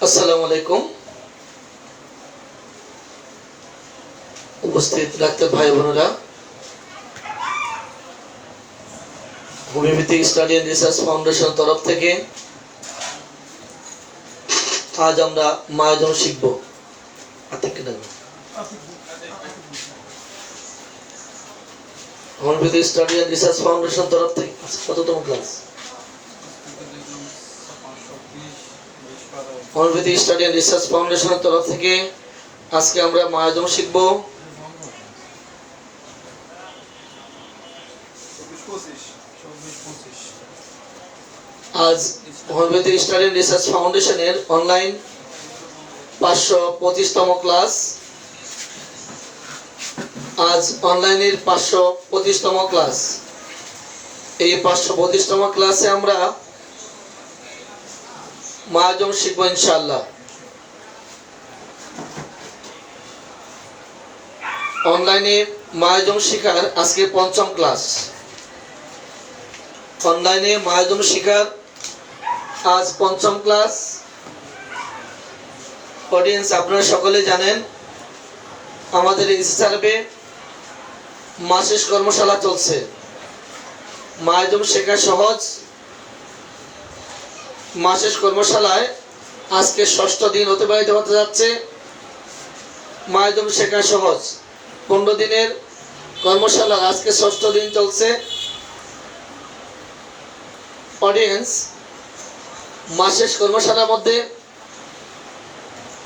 আসসালামু আলাইকুম। উপস্থিত ডাক্তার ভাই বোনেরা, homeopathic study and research foundation তরফ থেকে আজ আমরা মায়োজম শিখব। Homeopathic study and research foundation তরফ থেকে কততম class? Homeopathic study and research ফাউন্ডেশনের তরফ থেকে আজকে আমরা মায়োজম শিখব। আজ হোমিওপ্যাথিক স্টাডি অ্যান্ড রিসার্চ ফাউন্ডেশনের অনলাইন 525তম ক্লাস। আজ অনলাইনের 525তম ক্লাস। এই 525তম ক্লাসে আমরা মায়োজম শিখবো ইনশাআল্লাহ। অনলাইনে মায়োজম শিখার আজকে 5ম ক্লাস। অনলাইনে মায়োজম শিখার আজ 5ম ক্লাস। অডিয়েন্স, আপনারা সকলে জানেন আমাদের এসএসআরবে মাসিক কর্মশালা চলছে। মায়োজম শেখা সহজ মাসিক কর্মশালায় আজকে 6ষ্ঠ দিন অতিবাহিত হতে যাচ্ছে। মায়োজম শেখা সহজ 15 দিনের কর্মশালা আজকে 6ষ্ঠ দিন চলছে। অডিয়েন্স, মাসিক কর্মশালার মধ্যে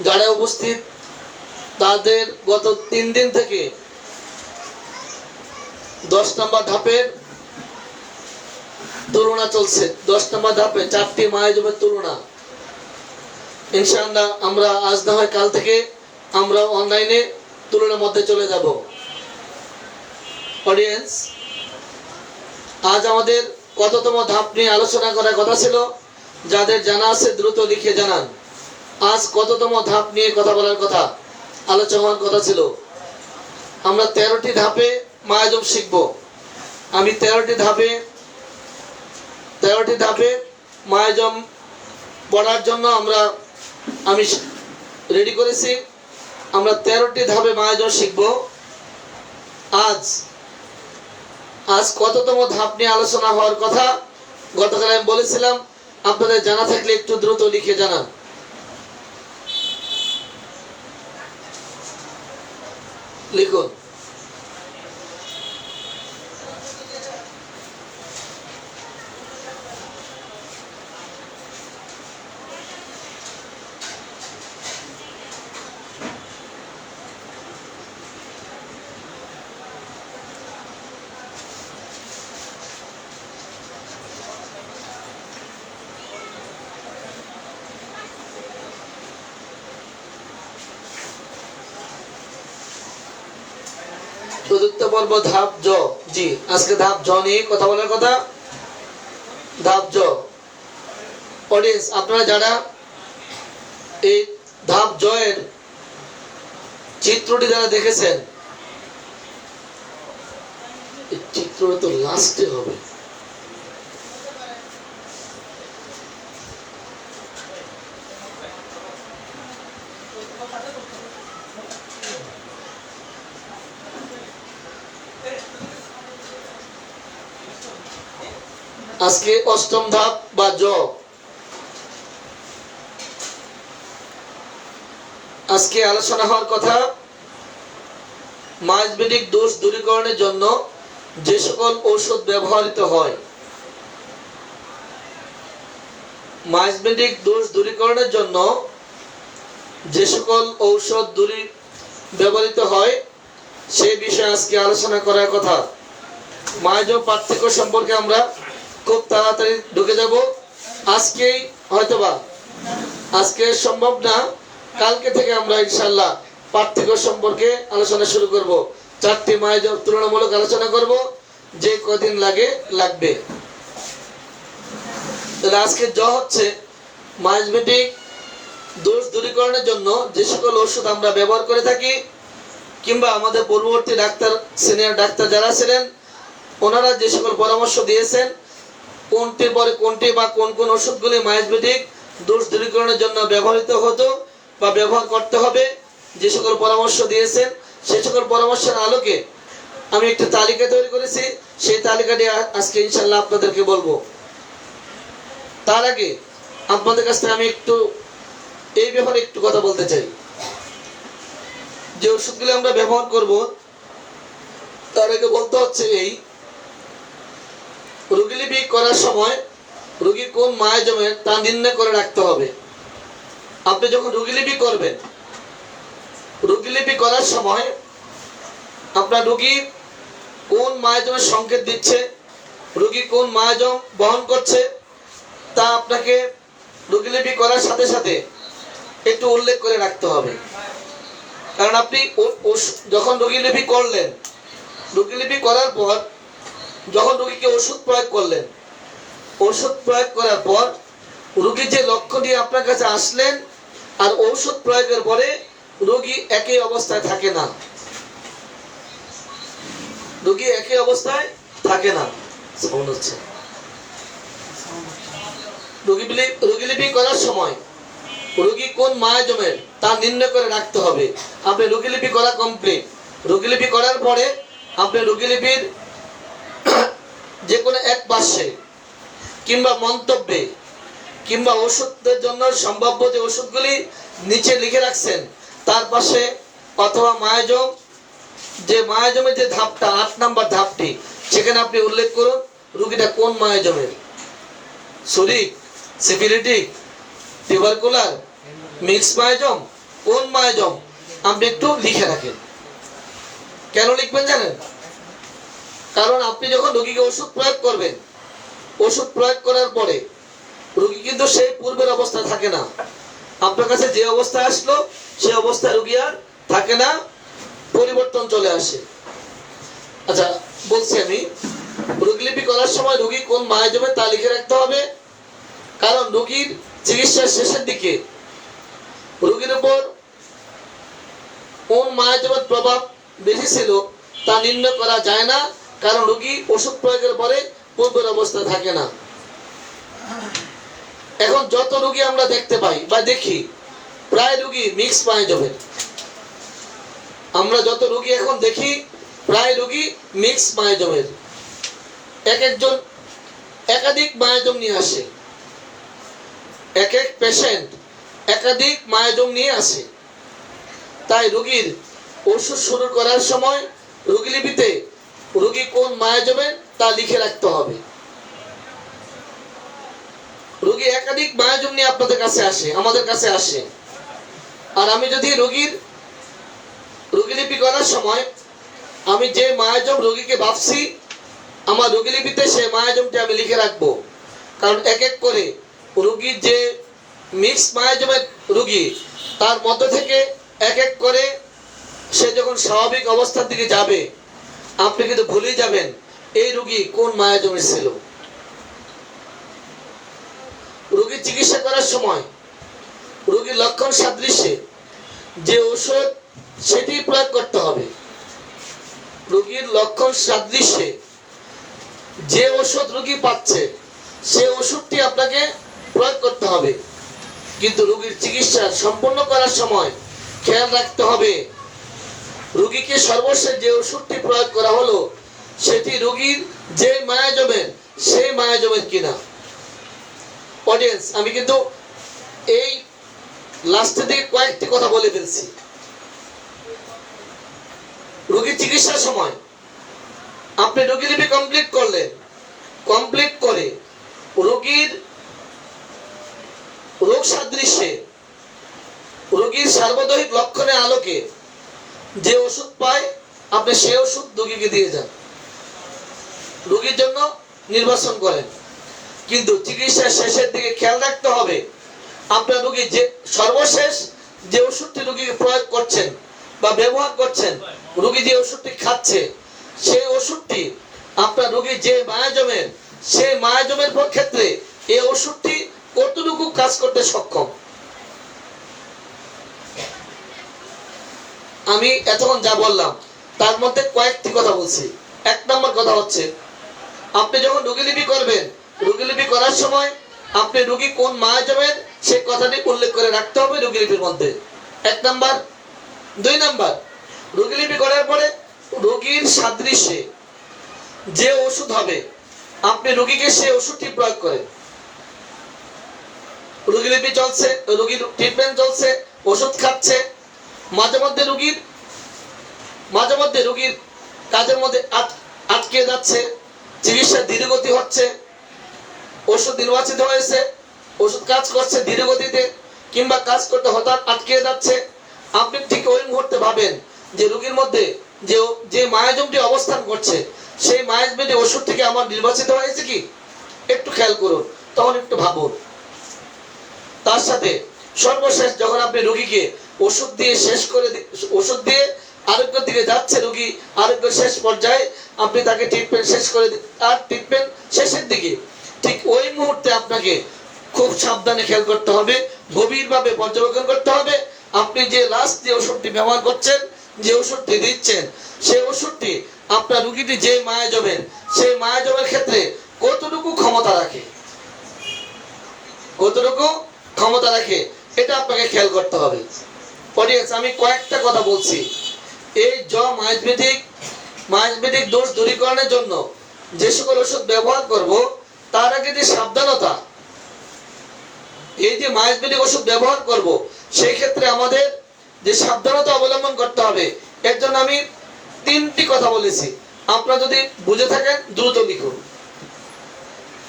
যারা উপস্থিত তাদের গত 3 দিন থেকে 10 নম্বর ধাপের তুলনা চলছে। 10 নম্বর ধাপে 4টি মায়োজমের তুলনা। ইনশাআল্লাহ আমরা আজ না হয় কাল থেকে আমরা অনলাইনে তুলনার মধ্যে চলে যাব। অডিয়েন্স, আজ আমাদের কততম ধাপ নিয়ে আলোচনা করার কথা ছিল? যাদের জানা আছে দ্রুত লিখে জানান। আজ কততম ধাপ নিয়ে কথা বলার কথা, আলোচনার কথা ছিল? আমরা 13টি ধাপে মায়োজম শিখব। আমি 13টি ধাপে মায়োজম পড়ার জন্য আমি রেডি করেছি। আমরা 13টি ধাপে মায়োজম শিখব। আজ কততম ধাপ নিয়ে আলোচনা হওয়ার কথা গতকাল আমি বলেছিলাম। আপনাদের জানা থাকলে একটু দ্রুত লিখে জানান। লিখুন। প্রযুক্ত পর্ব ধাপ জ। জি, আজকে ধাপ জ নিয়ে কথা বলার কথা। ধাপ জ। অডিয়েন্স, আপনারা যারা এই ধাপ জ এর চিত্রটি যারা দেখেছেন, এই চিত্রটা তো লাস্টে হবে। আজকে 8ম ধাপ বা জ। আজকে আলোচনা হওয়ার কথা মায়োজমেটিক দোষ দূরীকরণের জন্য যে সকল ঔষধ ব্যবহৃত হয়। মায়োজমেটিক দোষ দূরীকরণের জন্য যে সকল ঔষধ ব্যবহৃত হয় সেই বিষয়ে আজকে আলোচনা করার কথা। মায়োজম পার্থক্য সম্পর্কে আমরা খুব তাড়াতাড়ি ঢুকে যাব। আজকেই হয়তোবা আজকে সম্ভব না, কালকে থেকে আমরা ইনশাআল্লাহ পার্থক্য সম্পর্কে আলোচনা শুরু করব। 4টি মায়োজম তুলনামূলক আলোচনা করব, যে কদিন লাগবে। তাহলে আজকে জ হচ্ছে মায়োজমেটিক দোষ দূরীকরণের জন্য যে সকল ওষুধ আমরা ব্যবহার করে থাকি, কিংবা আমাদের পূর্ববর্তী ডাক্তার, সিনিয়র ডাক্তার যারা ছিলেন, ওনারা যে সকল পরামর্শ দিয়েছেন কোনটির পরে কোনটি বা কোন কোন ওষুধগুলি মায়োজমেটিক দোষ দূরীকরণের জন্য ব্যবহৃত হতো বা ব্যবহার করতে হবে যে সকল পরামর্শ দিয়েছেন, সেই সকল পরামর্শের আলোকে আমি একটা তালিকা তৈরি করেছি। সেই তালিকাটি আজকে ইনশাআল্লাহ আপনাদেরকে বলবো। তার আগে আপনাদের কাছ থেকে আমি একটু এই ব্যাপারে একটু কথা বলতে চাই। যে ওষুধগুলো আমরা ব্যবহার করব তার আগে বলতে হচ্ছে এই রোগীলিপি করার সময় রোগী কোন মায়াজমের তা নির্ণয় করে রাখতে হবে। আপনি যখন রোগীলিপি করবেন, রোগীলিপি করার সময় আপনার রোগী কোন মায়াজমের সংকেত দিচ্ছে, রোগী কোন মায়াজম বহন করছে তা আপনাকে রোগীলিপি করার সাথে সাথে একটু উল্লেখ করে রাখতে হবে। কারণ আপনি যখন রোগীলিপি করলেন, রোগীলিপি করার পর যখন রোগীকে ওষুধ প্রয়োগ করলেন, ওষুধ প্রয়োগ করার পর রোগী যে লক্ষ্য নিয়ে আপনার কাছে আসলেন আর ঔষধ প্রয়োগের পরে রোগী একই অবস্থায় থাকে না। রোগী একই অবস্থায় থাকে না। রোগীলিপি করার সময় রোগী কোন মায়াজমের তা নির্ণয় করে রাখতে হবে। আপনি রোগীলিপি করা কমপ্লিট, রোগীলিপি করার পরে আপনি রোগীলিপির যে কোনো এক পাশে কিংবা মন্তব্যে কিংবা ওষুধের জন্য সম্ভাব্য যে ওষুধগুলি নিচে লিখে রাখছেন তার পাশে অথবা মায়াজম, যে মায়াজমের যে ধাপটা ৮ নম্বর ধাপটি, সেখানে আপনি উল্লেখ করুন রোগীটা কোন মায়াজমের, সুরিক, সিফিলিটিক, টিউবারকুলার, মিক্স মায়াজম, কোন মায়াজম আপনি একটু লিখে রাখেন। কেন লিখবেন জানেন? কারণ আপনি যখন রোগীকে ওষুধ প্রয়োগ করবেন, ওষুধ প্রয়োগ করার পরে রোগী কিন্তু সেই পূর্বের অবস্থায় থাকে না। আপনার কাছে যে অবস্থায় আসলো সেই অবস্থায় রোগী আর থাকে না, পরিবর্তন চলে আসে। আচ্ছা বলছি, আমি রোগীলিপি করার সময় রোগী কোন মায়াজমে তা লিখে রাখতে হবে। কারণ রোগীর চিকিৎসার শেষের দিকে রোগীর উপর কোন মায়াজমের প্রভাব বেশি ছিল তা নির্ণয় করা যায় না। কারণ রোগী ওষুধ প্রয়োগের পরে পূর্বের অবস্থায় থাকে না। এখন যত রোগী আমরা দেখতে পাই বা দেখি, প্রায় রোগী মিক্স মায়াজমের। আমরা যত রোগী এখন দেখি প্রায় রোগী মিক্স মায়াজমের। এক একজন একাধিক মায়াজম নিয়ে আসে, এক এক পেশেন্ট একাধিক মায়াজম নিয়ে আসে। তাই রোগীর ওষুধ শুরু করার সময় রোগীলিপিতে রোগী কোন মায়াজমের তা লিখে রাখতে হবে। রোগী একাধিক মায়াজম নিয়ে আপনাদের কাছে আসে, আমাদের কাছে আসে, আর আমি যদি রোগীলিপি করার সময় আমি যে মায়াজম রোগীকে ভাবছি আমার রোগীলিপিতে সেই মায়াজমটি আমি লিখে রাখবো। কারণ এক এক করে রোগীর যে মিক্স মায়াজমের রোগী তার মধ্যে থেকে এক এক করে সে যখন স্বাভাবিক অবস্থার দিকে যাবে আপনি কিন্তু ভুলেই যাবেন এই রোগী কোন মায়াজমের ছিল। রোগীর চিকিৎসা করার সময় রোগীর লক্ষণ সাদৃশ্যে যে ঔষধ সেটি প্রয়োগ করতে হবে। রোগীর লক্ষণ সাদৃশ্যে যে ওষুধ রোগী পাচ্ছে সেই ওষুধটি আপনাকে প্রয়োগ করতে হবে। কিন্তু রোগীর চিকিৎসা সম্পন্ন করার সময় খেয়াল রাখতে হবে রোগীকে সর্বশেষ যে ওষুধটি প্রয়োগ করা হলো সেটি রোগীর যে মায়াজমের সেই মায়াজমের কিনা। অডিয়েন্স, আমি কিন্তু এই লাস্টের দিকে কয়েকটি কথা বলে ফেলছি। রোগীর চিকিৎসার সময় আপনি রোগীলিপি কমপ্লিট করলেন, কমপ্লিট করে রোগীর রোগ সাদৃশ্যে রোগীর সার্বজনীন লক্ষণের আলোকে যে ওষুধ পায় আপনি সেই ওষুধ রোগীকে দিয়ে যান, রোগীর জন্য নির্বাচন করেন। কিন্তু চিকিৎসার শেষের দিকে খেয়াল রাখতে হবে আপনার রোগী যে সর্বশেষ যে ওষুধটি রোগীকে প্রয়োগ করছেন বা ব্যবহার করছেন, রোগী যে ওষুধটি খাচ্ছে সেই ওষুধটি আপনার রোগী যে মায়াজমের সেই মায়াজমের ক্ষেত্রে এই ওষুধটি কতটুকু কাজ করতে সক্ষম। আমি এতক্ষণ যা বললাম তার মধ্যে কয়েকটি কথা বলছি। ১ নম্বর কথা হচ্ছে আপনি যখন রোগীলিপি করবেন, রোগীলিপি করার সময় আপনি রোগী কোন মায়াজমের সেই কথাটি উল্লেখ করে রাখতে হবে রোগীলিপির মধ্যে। 1 নাম্বার। 2 নাম্বার, রোগীলিপি করার পরে রোগীর সাদৃশ্যে যে ওষুধ হবে আপনি রোগীকে সেই ওষুধটি প্রয়োগ করেন। রোগীলিপি চলছে, রোগীর ট্রিটমেন্ট চলছে, ওষুধ খাচ্ছে, মাঝে মধ্যে রোগীর কাজের মধ্যে আটকে যাচ্ছে, চিকিৎসা ধীরগতি হচ্ছে, ওষুধ নির্বাচিত হয়েছে, ওষুধ কাজ করছে ধীরগতিতে, কিংবা কাজ করতে হঠাৎ আটকে যাচ্ছে। আপনি ঠিক ওই মুহূর্তে ভাবেন যে রোগীর মধ্যে যে মায়াজমটি অবস্থান করছে সেই মায়াজমটি ওষুধ থেকে আমার নির্বাচিত হয়েছে কি, একটু খেয়াল করুন, তখন একটু ভাবুন। তার সাথে সর্বশেষ যখন আপনি রোগীকে ওষুধ দিয়ে আরোগ্যের দিকে যাচ্ছে, রোগী আরোগ্যের শেষ পর্যায়ে, আপনি তাকে ট্রিটমেন্ট শেষ করে আর ট্রিটমেন্ট শেষের দিকে ঠিক ওই মুহূর্তে আপনাকে খুব সাবধানে খেয়াল করতে হবে, গভীরভাবে পর্যবেক্ষণ করতে হবে। আপনি যে লাস্ট যে ওষুধটি ব্যবহার করছেন, যে ওষুধটি দিচ্ছেন, সেই ওষুধটি আপনার রোগীটি যে মায়াজমের, সেই মায়াজমের ক্ষেত্রে কতটুকু ক্ষমতা রাখে এটা আপনাকে খেয়াল করতে হবে। অডিয়েন্স, আমি কয়েকটা কথা বলছি। এই মায়াজমেটিক দোষ দূরীকরণের জন্য যে সকল ওষুধ ব্যবহার করব, তার আগে যে সাবধানতা, এই যে মায়াজমেটিক ওষুধ ব্যবহার করব সেই ক্ষেত্রে আমাদের যে সাবধানতা অবলম্বন করতে হবে, এর জন্য আমি 3টি কথা বলেছি। আপনারা যদি বুঝে থাকেন দ্রুত লিখুন।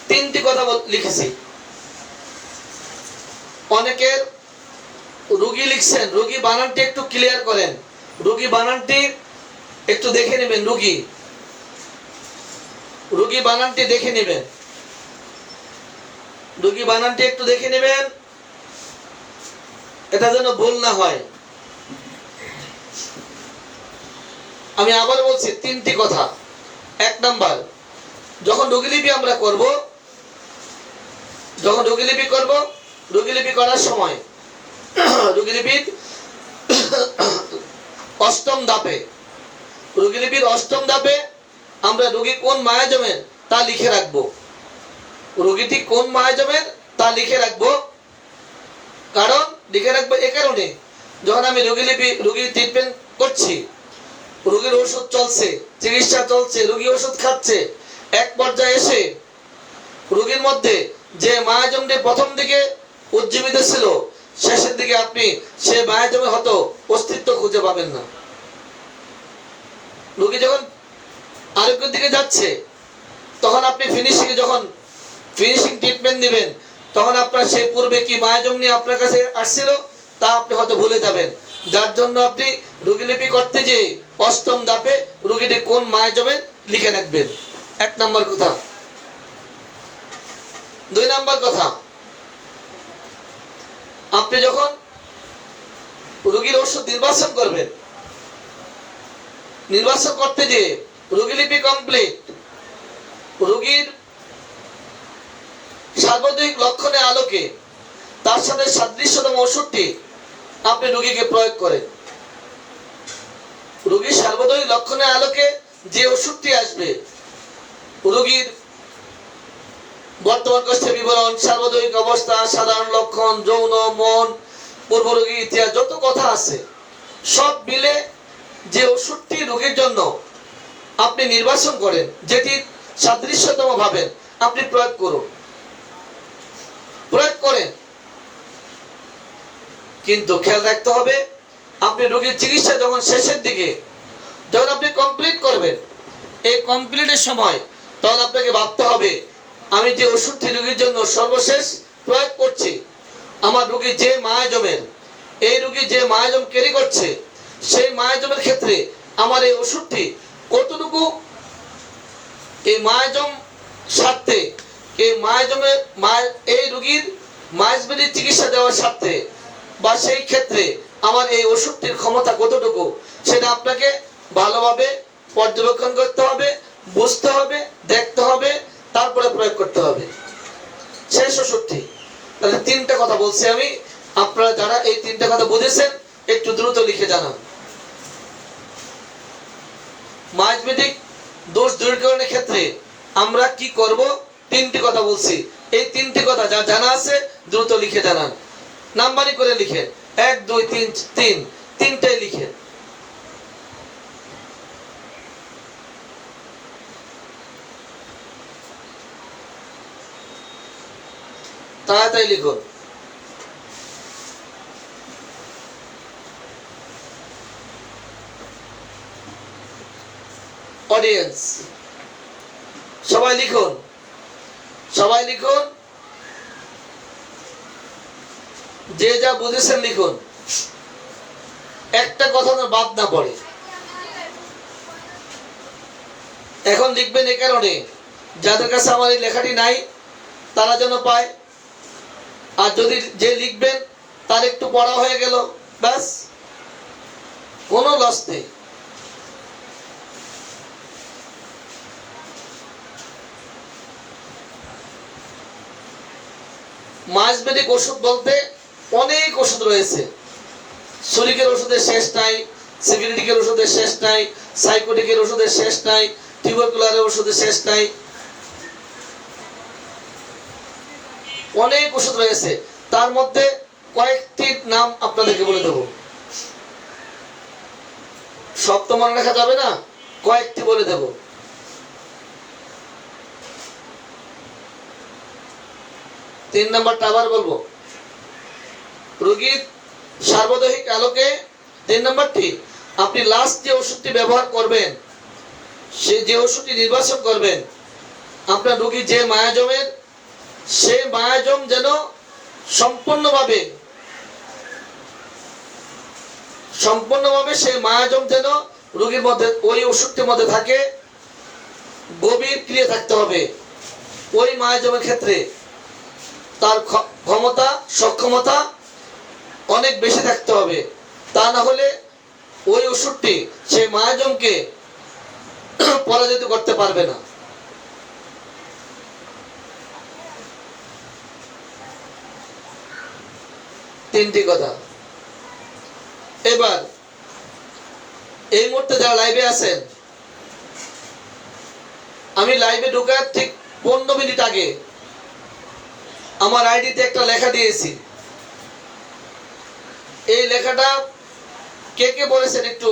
3টি কথা লিখেছি। অনেকের রোগী লিখছেন, রোগী বানানটি একটু ক্লিয়ার করেন, রোগী বানানটি একটু দেখে নেবেন, রোগী বানানটি দেখে নেবেন, রোগী বানানটি একটু দেখে নেবেন, এটা যেন ভুল না হয়। আমি আবার বলছি 3টি কথা। 1 নাম্বার, যখন রোগীলিপি আমরা করব, রোগীলিপি করার সময় রোগীলিপির 8ম ধাপে আমরা রোগী কোন মায়াজমের তা লিখে রাখবো। রোগীটি কোন মায়াজমের তা লিখে রাখবো। কারণ লিখে রাখবো এ কারণে, যখন আমি রোগীর ট্রিটমেন্ট করছি, রোগীর ওষুধ চলছে, চিকিৎসা চলছে, রোগী ওষুধ খাচ্ছে, এক পর্যায়ে এসে রোগীর মধ্যে যে মায়াজমটি প্রথম দিকে উজ্জীবিত ছিল, শেষের দিকে আপনি সে মায়াজমের হয়তো অস্তিত্ব খুঁজে পাবেন না। রোগী যখন আরোগ্যের দিকে যাচ্ছে, তখন আপনি ফিনিশিং ট্রিটমেন্ট দিবেন, তখন আপনার সেই পূর্বে কি মায়াজম নিয়ে আপনার কাছে আসছিল তা আপনি হয়তো ভুলে যাবেন। যার জন্য আপনি রোগীলিপি করতে যে 8ম ধাপে রোগীটি কোন মায়াজমের লিখে রাখবেন। 1 নাম্বার কথা। 2 নাম্বার কথা, আপনি যখন রোগীর ওষুধ নির্বাচন করতে যে রোগীলিপি কমপ্লিট, রোগীর সার্বজনীন লক্ষণের আলোকে তার সাথে সাদৃশ্যতম ওষুধটি আপনি রোগীকে প্রয়োগ করেন। রোগীর সার্বজনীন লক্ষণের আলোকে যে ওষুধটি আসবে, রোগীর বর্তমান কষ্টের বিবরণ, সার্বজনীন অবস্থা, সাধারণ লক্ষণ, যৌন, মন, পূর্ব রোগী ইতিহাস, যত কথা আছে সব মিলে যে ওষুধটি রোগীর জন্য আপনি নির্বাচন করেন, যেটি সাদৃশ্যতম ভাবেন, আপনি প্রয়োগ করেন। কিন্তু খেয়াল রাখতে হবে, আপনি রোগীর চিকিৎসা যখন শেষের দিকে যখন আপনি কমপ্লিট করবেন, এই কমপ্লিটের সময় তখন আপনাকে ভাবতে হবে, আমি যে ওষুধটি রোগীর জন্য সর্বশেষ প্রয়োগ করছি, আমার রোগী যে মায়াজমের, এই রোগী যে মায়াজম ক্যারি করছে, সেই মায়াজমের ক্ষেত্রে আমার এই ওষুধটি কতটুকু এই মায়াজম স্বার্থে, এই রোগীর মায়াজমের চিকিৎসা দেওয়ার স্বার্থে বা সেই ক্ষেত্রে আমার এই ওষুধটির ক্ষমতা কতটুকু, সেটা আপনাকে ভালোভাবে পর্যবেক্ষণ করতে হবে, বুঝতে হবে, দেখতে হবে, তারপরে প্রয়োগ করতে হবে শেষ ওষুধটি। তাহলে 3টা কথা বলছি আমি, আপনারা যারা এই 3টা কথা বুঝেছেন একটু দ্রুত লিখে জানান। মায়াজমেটিক দোষ দূরীকরণের ক্ষেত্রে আমরা কি করব, 3টি কথা বলছি। এই 3টি কথা যা জানা আছে দ্রুত লিখে জানান। নাম্বারিং করে লিখেন, 1 2 3 3, তিনটাই লিখেন। তাড়াতাড়ি লিখুন। অডিয়েন্স সবাই লিখুন, সবাই লিখুন, যে যা বুঝেছেন লিখুন, একটা কথা না বাদ না পড়ে। এখন লিখবেন এই কারণে যাদের কাছে আমার এই লেখাটি নাই তারা যেন পায়, আর যদি যে লিখবেন তার একটু পড়া হয়ে গেল, ব্যাস, কোনো লস নেই। মাসবেদিক ওষুধ বলতে অনেক ওষুধ রয়েছে। শরীরের ওষুধের শেষ নাই, সিভিলিটিকের ওষুধের শেষ নাই, সাইকোটিকের ওষুধের শেষ নাই, টিউবারকুলারের ওষুধের শেষ নাই, অনেক ওষুধ রয়েছে। তার মধ্যে কয়েকটি নাম আপনাদেরকে বলে দেব, সব তো মনে রাখা যাবে না, কয়েকটি বলে দেব। তিন নাম্বারটা আবার বলবো, রোগীর সার্বদৈহিক আলোকে 3 নাম্বারটি, আপনি লাস্ট যে ওষুধটি ব্যবহার করবেন, সে যে ওষুধটি নির্বাচন করবেন, আপনার রোগী যে মায়াজমের, সে মায়াজম যেন সম্পূর্ণভাবে সেই মায়াজম যেন রোগীর মধ্যে, ওই ওষুধটির মধ্যে থাকে, গভীর ক্রিয়া থাকতে হবে। ওই মায়াজমের ক্ষেত্রে তার ক্ষমতা, সক্ষমতা অনেক বেশি থাকতে হবে, তা না হলে ওই ওষুধটি সেই মায়াজমকে পরাজিত করতে পারবে না। তিনটি কথা। এবার এই মুহূর্তে যারা লাইভে আছেন, আমি লাইভে ঢোকার ঠিক 15 মিনিট আগে আমার আইডিতে একটা লেখা দিয়েছি। এই লেখাটা কে কে বলেছেন একটু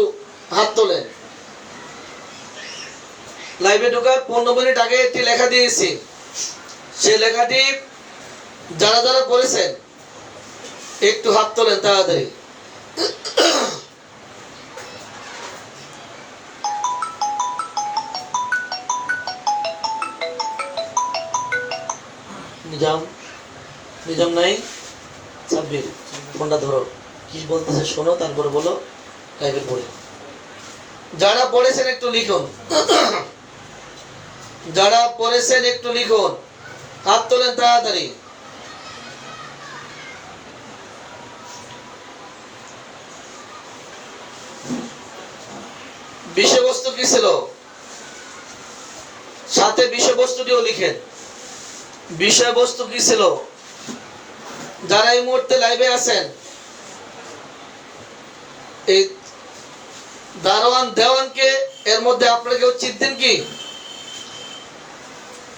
হাত তোলেন। লাইভে ঢোকার 15 মিনিট আগে একটি লেখা দিয়েছি, সেই লেখাটি যারা যারা বলেছেন একটু হাত তোলেন তাড়াতাড়ি। নিজাম, নিজাম নাই, সাব্বির ফোনটা ধরো, কি বলতেছে শোনো, তারপরে বলো লাইভে পড়ে। যারা পড়েছেন একটু লিখুন, যারা পড়েছেন একটু লিখুন, হাত তোলেন তাড়াতাড়ি। বিষয়বস্তু কি ছিল, সাথে বিষয়বস্তুটিও লিখেন। বিষয়বস্তু কি ছিল, যারা এই মুহূর্তে লাইভে আছেন, এই দারোয়ান দেওয়ানকে এর মধ্যে আপনারা কেউ চিনতেন কি?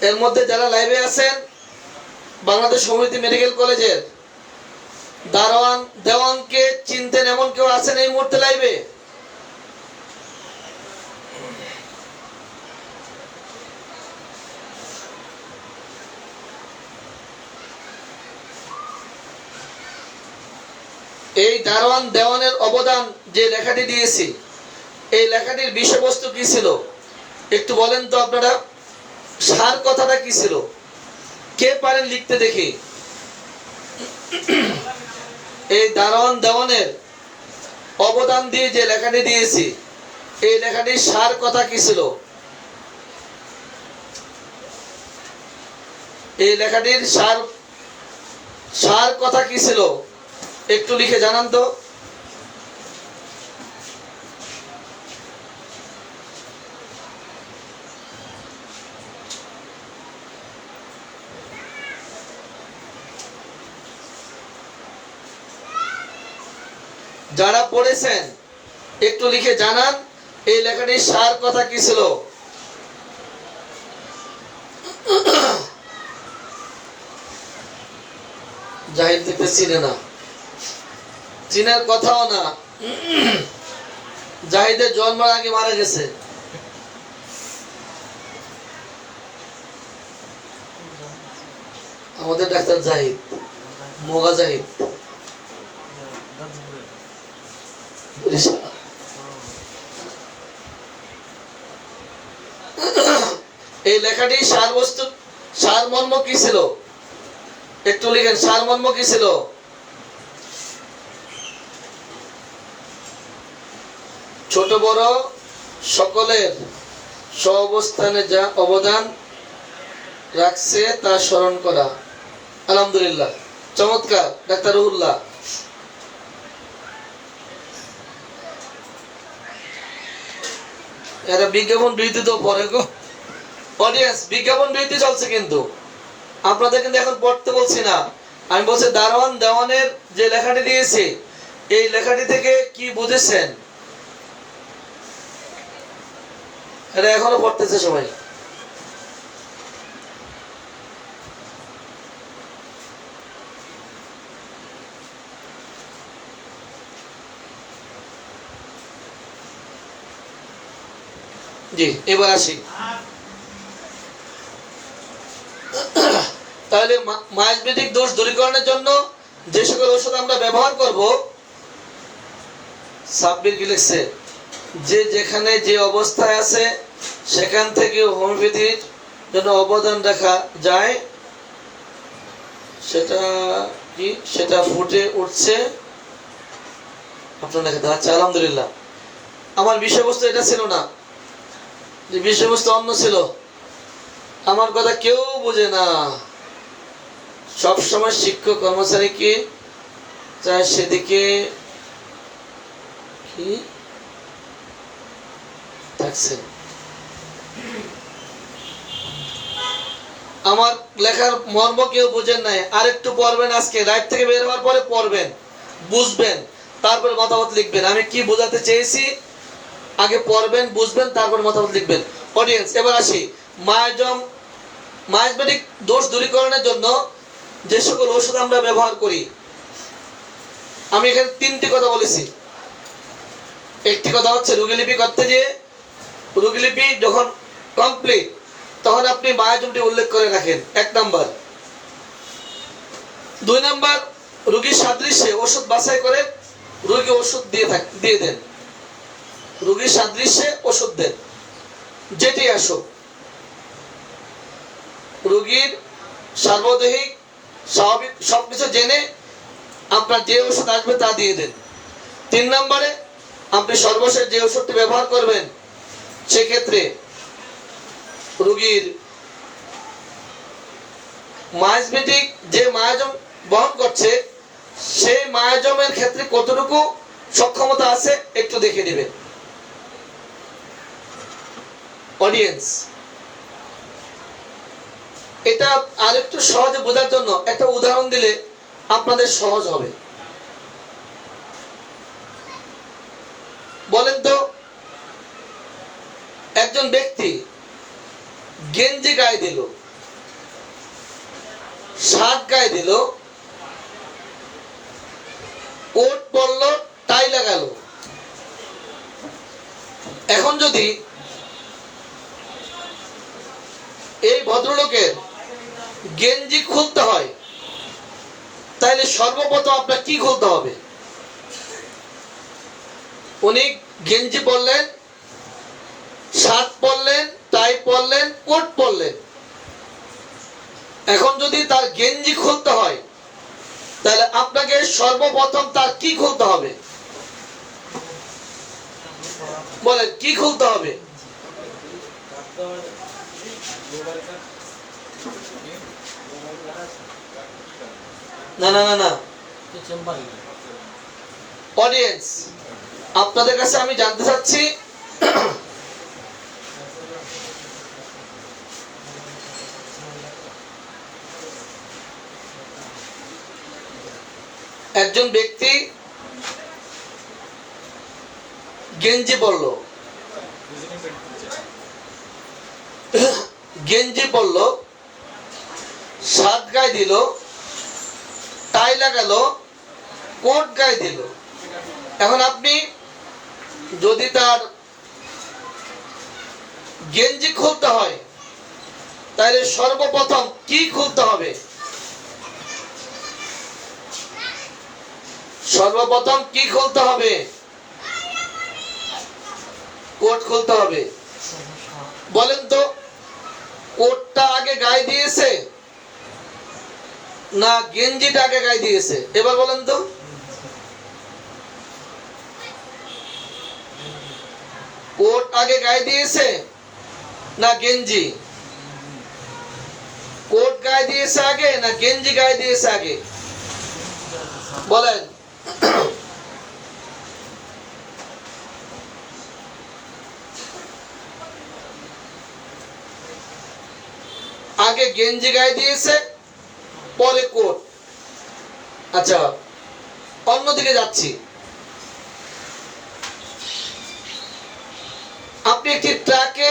এর মধ্যে যারা লাইভে আছেন, বাংলাদেশ সমিতি মেডিকেল কলেজের দারোয়ান দেওয়ানকে চিনতেন এমন কেউ আছেন এই মুহূর্তে লাইভে? এই দারোয়ান দেওয়ানের অবদান যে লেখাটি দিয়েছি, এই লেখাটির বিষয়বস্তু কি ছিল একটু বলেন তো আপনারা। সার কথাটা কি ছিল, কে পারেন লিখতে দেখি। এই দারোয়ান দেওয়ানের অবদান দিয়ে যে লেখাটি দিয়েছি, এই লেখাটির সার কথা কি ছিল, এই লেখাটির সার কথা কি ছিল একটু লিখে জানান তো। যারা পড়েছেন একটু লিখে জানান এই লেখাটির সার কথা কি ছিল। জাহিদ দেখতে চিনে না, চীনের কথাও না, জাহিদের জন্মের আগে মারা গেছে। আমাদের ডাক্তার জাহিদ, মোগা জাহিদ। এই লেখাটি সারবস্তু, সারমর্ম কি ছিল একটু লিখেন, সারমর্ম কি ছিল? ছোট বড় সকলের স্বঅবস্থানে যা অবদান রাখছে তা স্মরণ করা। আলহামদুলিল্লাহ, চমৎকার ডাক্তার রুহুল্লাহ। এরা বিজ্ঞাপন বৃদ্ধি তো পরে গো অডিয়েন্স, বিজ্ঞাপন বৃদ্ধি চলছে, কিন্তু আপনাদের কিন্তু এখন পড়তে বলছি না, আমি বলছি দারোয়ান দেওয়ানের যে লেখাটি দিয়েছি, এই লেখাটি থেকে কি বুঝেছেন? এটা এখনো পড়তেছে সবাই। জি, এবার আসি। তাহলে মায়াজবেদিক দোষ দূরীকরণের জন্য যে সকল ঔষধ আমরা ব্যবহার করব, সাব্বির কি লিখছে, যে যেখানে যে অবস্থায় আছে সেখান থেকে হোমিওপ্যাথির জন্য অবদান রাখা যায়, সেটা কি সেটা ফুটে উঠছে আপনার লেখাতে। আচ্ছা, আলহামদুলিল্লাহ। আমার বিষয়বস্তু এটা ছিল না, যে বিষয়বস্তু অন্য ছিল। আমার কথা কেউ বোঝে না। সব সময় শিক্ষক কর্মচারীকে চায় সেদিকে কি থাকছেন। আমার লেখার মর্ম কেউ বুঝেন নাই। আরেকটু পড়বেন, আজকে রাইট থেকে বের হওয়ার পরে পড়বেন, বুঝবেন, তারপর মতামত লিখবেন। আমি কি বোঝাতে চেয়েছি আগে পড়বেন, বুঝবেন, তারপর মতামত লিখবেন। অডিয়েন্স, এবার আসি। মায়াজবেদিক দোষ দূরীকরণের জন্য যে সকল ঔষধ আমরা ব্যবহার করি, আমি এখানে তিনটি কথা বলেছি। একটি কথা হচ্ছে রোগীলিপি করতে গিয়ে, রোগীলিপি যখন কমপ্লিট তখন আপনি মায়াজমটি উল্লেখ করে রাখেন, 1 নাম্বার। 2 নাম্বার, রোগীর সাদৃশ্যে ওষুধ বাছাই করে রোগী ওষুধ দিয়ে দেন। রোগীর সাদৃশ্যে ওষুধ দেন, যেটি আসুক, রোগীর সার্বদেহিক স্বাভাবিক সবকিছু জেনে আপনার যে ওষুধ আসবে তা দিয়ে দেন। 3 নম্বরে, আপনি সর্বশেষ যে ওষুধটি ব্যবহার করবেন সেক্ষেত্রে রোগীর মায়াজবেদিক যে মায়াজম বহন করছে সেই মায়াজমের ক্ষেত্রে কতটুকু সক্ষমতা আছে একটু দেখে নেবেন। অডিয়েন্স, এটা আরেকটু সহজে বোঝার জন্য একটা উদাহরণ দিলে আপনাদের সহজ হবে। বলেন তো, একজন ব্যক্তি গেঞ্জি গায়ে দিল, শার্ট গায়ে দিল, কোট পরলো, টাই লাগালো। এখন যদি এই ভদ্রলোকের গেঞ্জি খুলতে হয়, তাহলে সর্বপ্রথম আপনার কি খুলতে হবে? উনি গেঞ্জি পরলেন, শার্ট পরলেন, টাই পরলেন, কোট পরলেন। এখন যদি তার গেঞ্জি খুলতে হয়, তাহলে আপনাকে সর্বপ্রথম তার কি খুলতে হবে? বলেন, কি খুলতে হবে? না না না না, অডিয়েন্স, আপনাদের কাছে আমি জানতে চাচ্ছি, একজন ব্যক্তি গেঞ্জি পরলো, শার্ট গায়ে দিল, টাই লাগালো, কোট গায়ে দিল। এখন আপনি যদি তার গেঞ্জি খুলতে হয় তাহলে সর্বপ্রথম কি খুলতে হবে? সর্বপ্রথম কি খুলতে হবে? কোট খুলতে হবে। বলেন তো, কোটটা আগে গায়ে দিয়েছে না গেঞ্জিটা আগে গায়ে দিয়েছে? এবার বলেন তো। কোট আগে গায়ে দিয়েছে না গেঞ্জি? কোট গায়ে দিয়েছে আগে না গেঞ্জি গায়ে দিয়েছে আগে? বলেন। আগে গেঞ্জি গায়ে দিয়েছে পরে কোট। আচ্ছা, অন্যদিকে যাচ্ছি। আপনি একটি ট্রাকে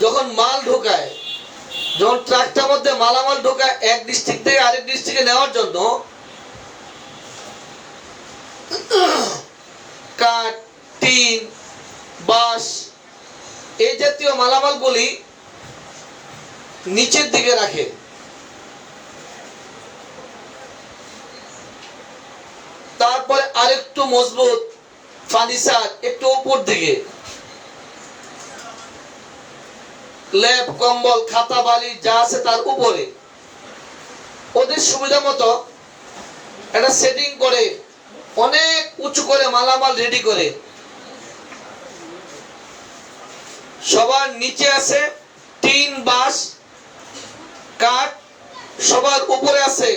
যখন মাল ঢোকায়, যখন ট্রাকটার মধ্যে মালামাল ঢোকায় এক ডিস্ট্রিক্ট থেকে আরেক ডিস্ট্রিক্টে নেওয়ার জন্য, কাঠ, টিন, বাঁশ এই জাতীয় মালামালগুলি নিচের দিকে রাখে। তারপরে আরেকটু মজবুত ফার্নিচার একটু উপর দিকে, লেপ, কম্বল, খাতা, বালিশ যা আছে তার উপরে ওদের সুবিধা মতো একটা সেটিং করে অনেক উঁচু করে মালামাল রেডি করে। সবার নিচে আছে টিন, বাঁশ, কাঠ, সবার উপরে আছে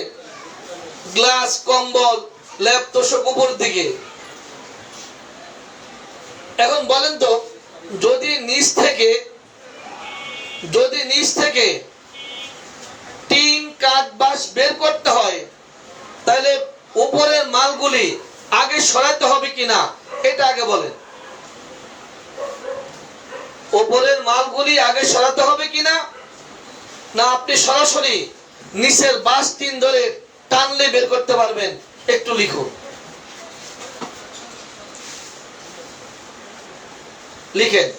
গ্লাস, কম্বল, লেপ, তোশক উপর দিকে। এখন বলেন তো, যদি নিচ থেকে টিন, কাঠ, বাঁশ বের করতে হয় তাহলে উপরের মালগুলি আগে সরাতে হবে কিনা এটা আগে বলেন। উপরের মালগুলি আগে সরাতে হবে কিনা, না আপনি সরাসরি নিচের বাঁশ, টিন ধরে টানলে বের করতে পারবেন? একটু লিখুন, লিখেন।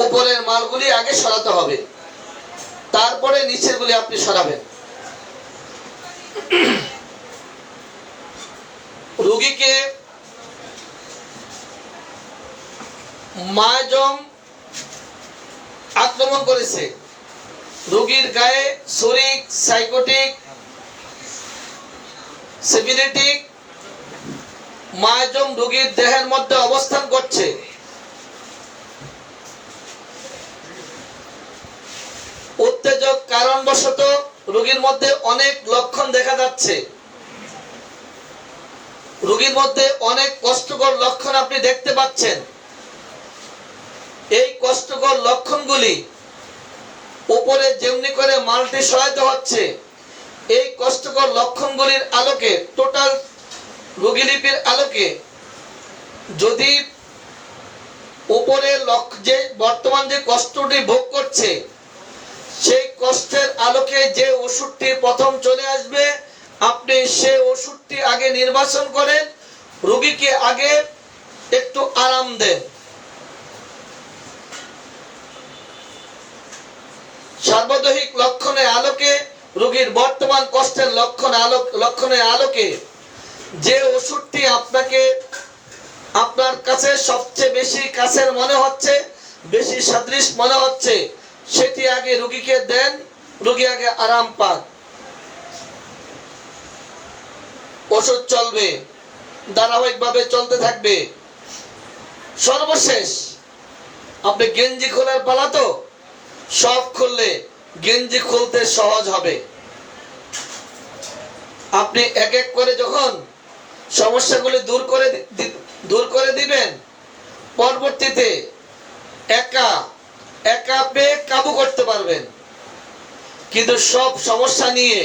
উপরের মালগুলি আগে সরাতে হবে, তারপরে নিচের গুলি আপনি সরাবেন। রোগীকে মায়াজম আক্রমণ করেছে, রোগীর গায়ে শরিক, সাইকোটিক, সিফিলিটিক মায়াজম রোগীর দেহের মধ্যে অবস্থান করছে। উত্তেজক কারণবশত রোগীর মধ্যে অনেক লক্ষণ দেখা যাচ্ছে। রোগীর মধ্যে অনেক কষ্টকর লক্ষণ আপনি দেখতে পাচ্ছেন। এই কষ্টকর লক্ষণগুলি উপরে যেমনি করে মালটি সহায়তা হচ্ছে, এই কষ্টকর লক্ষণগুলির আলোকে, টোটাল রোগীলিপির আলোকে যদি উপরে যে বর্তমান যে কষ্টটি ভোগ করছে সেই কষ্টের আলোকে যে ওষুধটি প্রথম চলে আসবে আপনি সেই ওষুধটি আগে নির্বাচন করেন, রোগীকে আগে একটু আরাম দেন। সার্বদৈহিক লক্ষণের আলোকে, রোগীর বর্তমান কষ্টের লক্ষণের আলোকে যে ওষুধটি আপনার কাছে সবচেয়ে বেশি কাছের মনে হচ্ছে, বেশি সদৃশ মনে হচ্ছে, সেটি আগে রোগীকে দেন, রোগী আগে আরাম পাক। ওষুধ চলবে, ধারাবাহিকভাবে চলতে থাকবে। সর্বশেষ আপনি গেঞ্জি খোলার পালা, তো সব খুললে গেঞ্জি খুলতে সহজ হবে। আপনি এক এক করে যখন সমস্যাগুলি দূর করে দিবেন, পরবর্তীতে একা আপনি কাবু করতে পারবেন। কিন্তু সব সমস্যা নিয়ে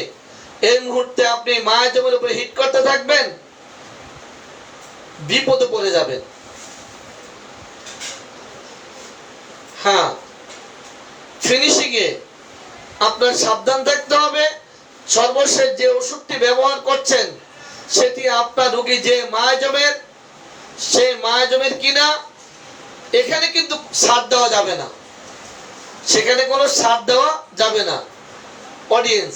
এই মুহূর্তে আপনি মায়াজমের উপরে হিট করতে থাকবেন, বিপদে পড়ে যাবেন। হ্যাঁ, ফিনিশিং এ আপনার সাবধান থাকতে হবে। সর্বশেষ যে ওষুধটি ব্যবহার করছেন সেটি আপনার রোগী যে মায়াজমের, সেই মায়াজমের কিনা, এখানে কিন্তু ছাড় দেওয়া যাবে না, সেখানে কোনো ছাড় দেওয়া যাবে না। অডিয়েন্স,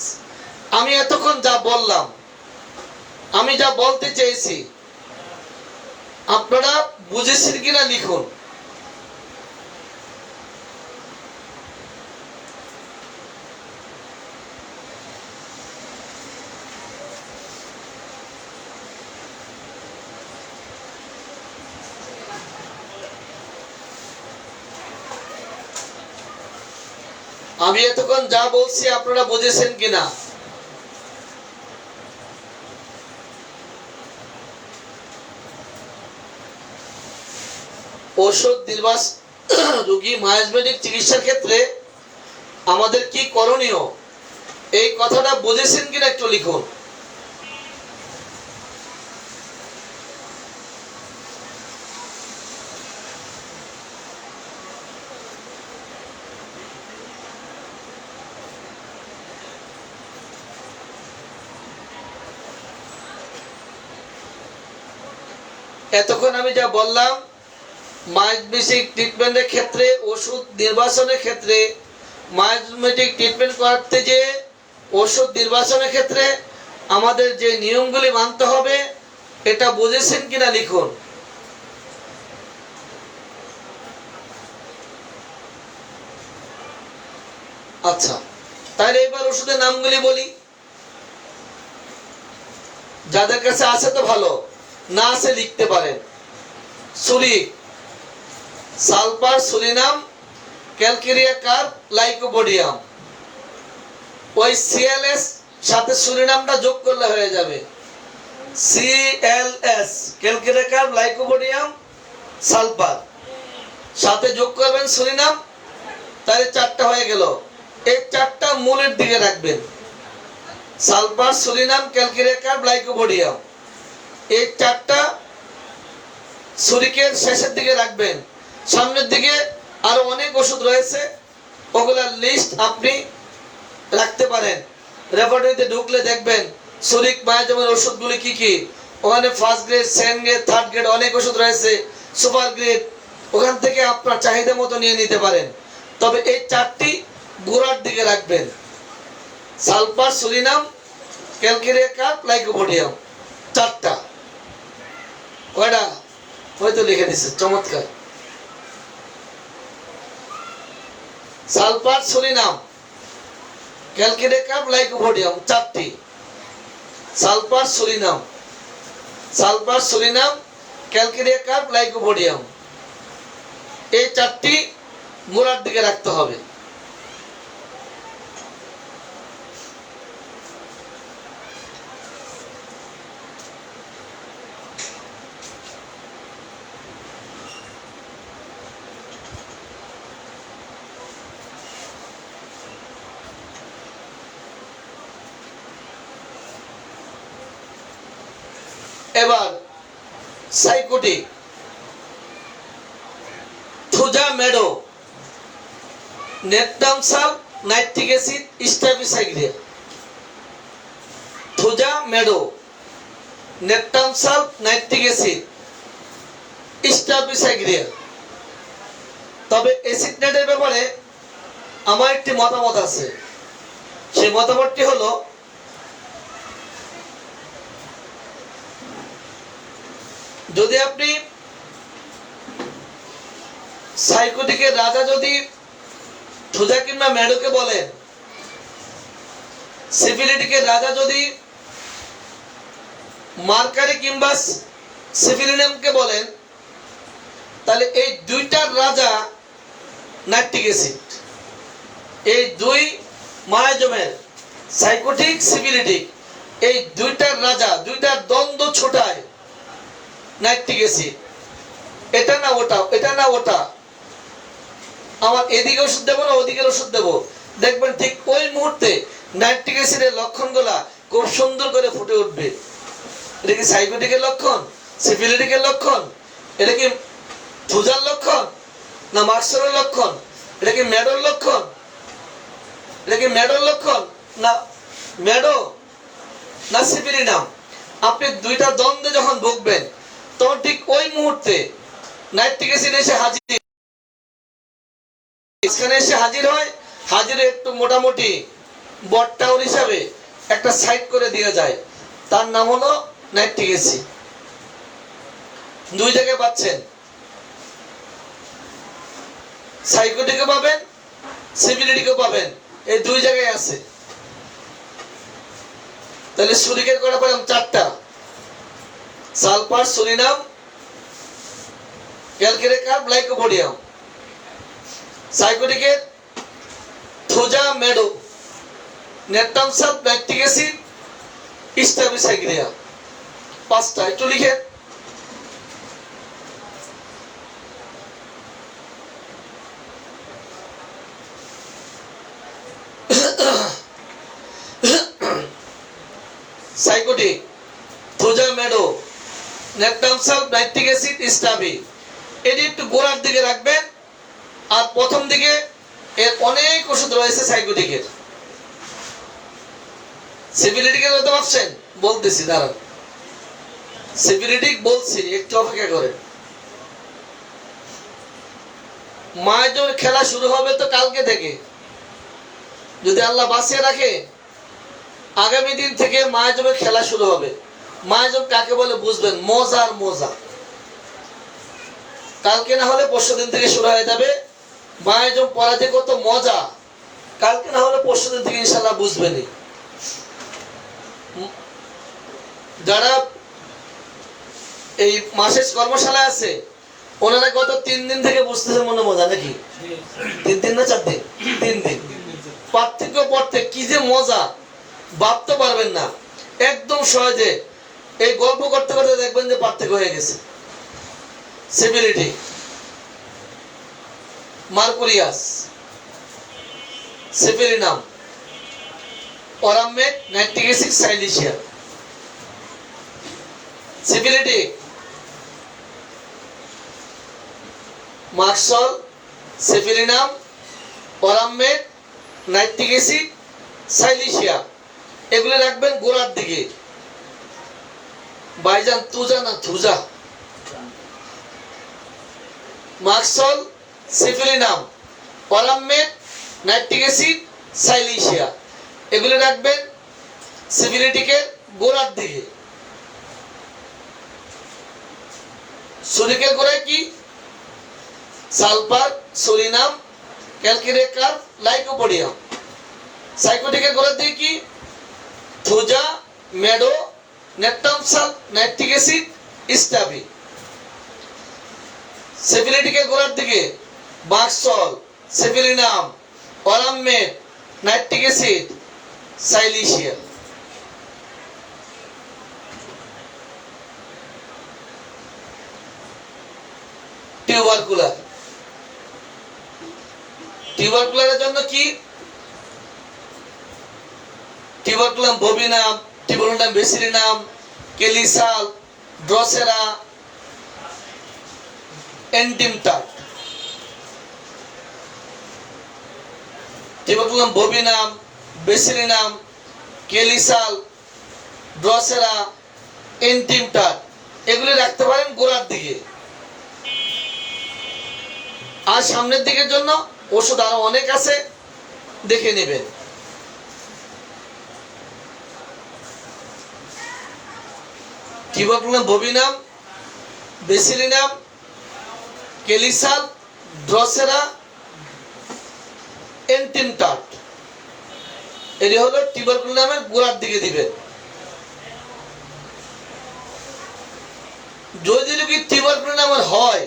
আমি এতক্ষণ যা বললাম, আমি যা বলতে চেয়েছি আপনারা বুঝেছেন কিনা লিখুন। আমি এতক্ষণ যা বলছি আপনারা বুঝেছেন কিনা? ঔষধ নির্বাস রোগী মায়াজমেটিক চিকিৎসার ক্ষেত্রে আমাদের কি করণীয়, এই কথাটা বুঝেছেন কিনা একটু লিখুন। এতক্ষণ আমি যা বললাম, মায়াজমেটিক ট্রিটমেন্টের ক্ষেত্রে, ওষুধ নির্বাচনের ক্ষেত্রে, মায়াজমেটিক ট্রিটমেন্ট করতে যে ওষুধ নির্বাচনের ক্ষেত্রে আমাদের যে নিয়মগুলি মানতে হবে, এটা বুঝেছেন কিনা লিখুন। আচ্ছা, তাহলে এবার ওষুধের নামগুলি বলি। যাদের কাছে আছে তো ভালো, না আছে লিখতে পারেন। সুরিক, sulphur psorinum, calcarea carb, lycopodium. ওই সিএলএস সাথে সুরিনামটা যোগ করলে হয়ে যাবে। CLS, calcarea carb, lycopodium, sulphur, সাথে যোগ করবেন সুরিনাম, তাহলে চারটা হয়ে গেল। এই চারটা মূলের দিকে রাখবেন। Sulphur, psorinum, calcarea carb, lycopodium, এই চারটা সুরিকের শেষের দিকে রাখবেন। সামনের দিকে আরো অনেক ওষুধ রয়েছে, ওগুলার লিস্ট আপনি রাখতে পারেন। রেপার্টরিতে ঢুকলে দেখবেন সুরিক মায়াজমের ওষুধগুলি কি কি। ওখানে first grade, second grade, third grade অনেক ওষুধ রয়েছে, সুপার গ্রেড। ওখান থেকে আপনার চাহিদা মতো নিয়ে নিতে পারেন। তবে এই চারটি গোড়ার দিকে রাখবেন। Sulphur, psorinum, calcarea carb, lycopodium, চারটা। কয়টা? হয়তো লিখে দিচ্ছে, চমৎকার। Sulphur, psorinum, calcarea carb, lycopodium, চারটি। Sulphur, psorinum, sulphur, psorinum, calcarea carb, lycopodium, এই চারটি গোড়ার দিকে রাখতে হবে। এবার sycotic, thuja medo, natrum sulph, nitric acid, staphysagria. Thuja medo, natrum sulph, nitric acid, staphysagria. তবে অ্যাসিড নেটের ব্যাপারে আমার একটি মতামত আছে। সেই মতামতটি হলো, যদি আপনি সাইকোটিকের রাজা যদি থুজা কিংবা মেডোকে বলেন, সিফিলিটিকের রাজা যদি মার্কারি কিংবা সিফিলিনামকে বলেন, তাহলে এই দুইটার রাজা নাইট্রিক অ্যাসিড। এই দুই মায়াজমের, সাইকোটিক, সিফিলিটিক, এই দুইটার রাজা, দুইটার দ্বন্দ্ব ছোটায় নাইট্রিক অ্যাসিড। এটা না ওটা, এটা না ওটা, আমার এদিকে ওষুধ দেবো না ওদিকে ওষুধ দেবো, দেখবেন ঠিক ওই মুহূর্তে নাইট্রিক অ্যাসিডের লক্ষণগুলা খুব সুন্দর করে ফুটে উঠবে। এটা কি সাইকোটিকের লক্ষণ, সিফিলিটিকের লক্ষণ, এটা কি থুজার লক্ষণ, না মার্কসের লক্ষণ? এটা কি ম্যাডোর লক্ষণ? এটা কি ম্যাডোর লক্ষণ? না ম্যাডো না সিপিরিনাম। আপনি দুইটা দ্বন্দ্বে যখন ভুগবেন তখন ঠিক ওই মুহূর্তে নাইট্রিক অ্যাসিড এসে হাজির, এখানে এসে হাজির হয়। হাজিরে একটু মোটামুটি বটটাউন হিসাবে একটা সাইড করে দিয়ে যায়, তার নাম হলো নাইট্রিক অ্যাসিড। দুই জায়গায় পাচ্ছেন, সাইকোটিকও পাবেন, সিভিলিটিকও পাবেন, এই দুই জায়গায় আছে। তাহলে সুরিকের কটা পেলাম চারটা, sulphur, psorinum, calcarea carb, lycopodium. সাইকোটিকের thuja, medo, natrum sulph, nitric acid, staphysagria. পাঁচটা, একটু লিখে। Sycotic, thuja, medo, natrum sulph, nitric acid, staphy. এটি একটু গোড়ার দিকে রাখবেন। আর প্রথম দিকে এর অনেক ওষুধ রয়েছে সাইকোটিকের। সিভিলিটিকের কথা ভাবছেন? বলতেছি, দাঁড়ান। সিভিলিটিক বলছি, একটু অপেক্ষা করেন। মায়ের খেলা শুরু হবে তো কালকে থেকে, যদি আল্লাহ বাঁচিয়ে রাখে আগামী দিন থেকে মায়ের খেলা শুরু হবে। মায়ের কাকে বলে বুঝবেন, মজার মজা। কালকে না হলে পরশু দিন থেকে শুরু হয়ে যাবে। মায়ের পড়া যে কত মজা, কালকে না হলে পরশু দিন থেকে ইনশাল্লাহ বুঝবেনই। যারা এই মাসের কর্মশালায় আছে ওনারা গত 3 দিন থেকে বুঝতেছে মনে মজা, নাকি 3 দিন না 4 দিন? 3 দিন। পার্থক্য পড়তে কি যে মজা ভাবতে পারবেন না। একদম সহজে এই গল্প করতে করতে দেখবেন যে পার্থক্য হয়ে গেছে। Syphilitic, mercurius, syphilinum, aurum met, nitric acid, silicea. Syphilitic, merc sol, syphilinum, aurum met, nitric acid, silicea. এগুলো রাখবেন গোড়ার দিকে। ভাইজান তুজা না thuja? Merc sol, syphilinum, aurum met, nitric acid, silicea. এগুলো রাখবেন সিভিলিটিকের গোড়ার দিকে। সুরিকের গোড়ায় কি? Sulphur, psorinum, calcarea carb, lycopodium. সাইকোটিকের গোড়ার দিকে কি? Thuja, medo, natrum sulph, nitric acid, staphy. সিভিলিটিকের গোড়ার দিকে merc sol, syphilinum, aurum met, nitric acid, silicea. Tubercular, টিউবারকুলারের জন্য কি? Tuberculinum ববিনাম, tuberculum bacillinum, kali sulph, drosera, antim tart. Tuberculinum bovinum, bacillinum, kali sulph, drosera, antim tart. এগুলি রাখতে পারেন গোড়ার দিকে। আর সামনের দিকের জন্য ওষুধ আরো অনেক আছে, দেখে নেবেন। Tuberculinum bovinum, bacillinum, kali sulph, drosera, antim tart. এটি হলো টিউবারকুলামের গোড়ার দিকে দিবেন। যদি রোগী টিউবারকুলামের হয়,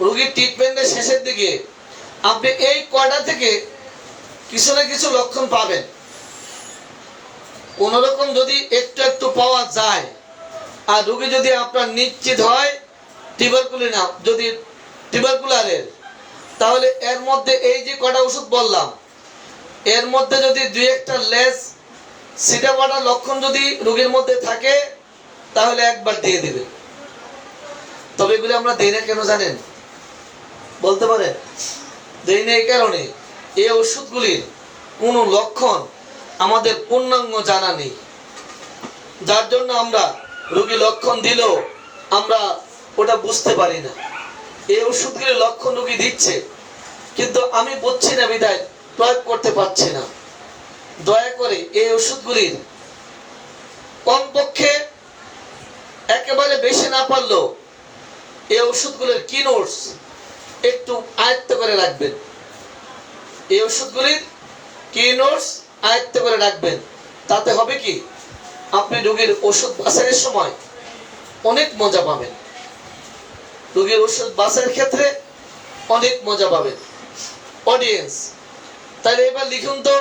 রোগীর ট্রিটমেন্টের শেষের দিকে আপনি এই কয়টা থেকে কিছু না কিছু লক্ষণ পাবেন। কোন রকম যদি একটু একটু পাওয়া যায়, আর রোগী যদি আপনার নিশ্চিত হয় টিউবারকুলিনাম, যদি টিউবারকুলারের, তাহলে এর মধ্যে এই যে কয়টা ওষুধ বললাম এর মধ্যে যদি দুই একটা লেস সিটা পাটা লক্ষণ যদি রোগীর মধ্যে থাকে তাহলে একবার দিয়ে দিবে। তবে এগুলো আমরা দেই না কেন জানেন? বলতে পারেন? দেই না এই কারণে এই ওষুধগুলির কোনো লক্ষণ আমাদের পূর্ণাঙ্গ জানা নেই, যার জন্য আমরা রোগী লক্ষণ দিলেও আমরা ওটা বুঝতে পারি না। এই ওষুধগুলির লক্ষণ রোগী দিচ্ছে, কিন্তু আমি বুঝছি না বিধায় প্রয়োগ করতে পারছি না। দয়া করে এই ওষুধগুলির কমপক্ষে একেবারে বেশি না পারলেও এই ওষুধগুলির কি নোটস একটু আয়ত্ত করে রাখবেন। এই ওষুধগুলির কি নোটস আয়ত্ত করে রাখবেন। তাতে হবে কি, আপনি রোগীর ওষুধ বাছাইয়ের সময় অনেক মজা পাবেন। রোগীর ওষুধ বাছাইয়ের ক্ষেত্রে অনেক মজা পাবেন। অডিয়েন্স, তাহলে এবার লিখুন তো,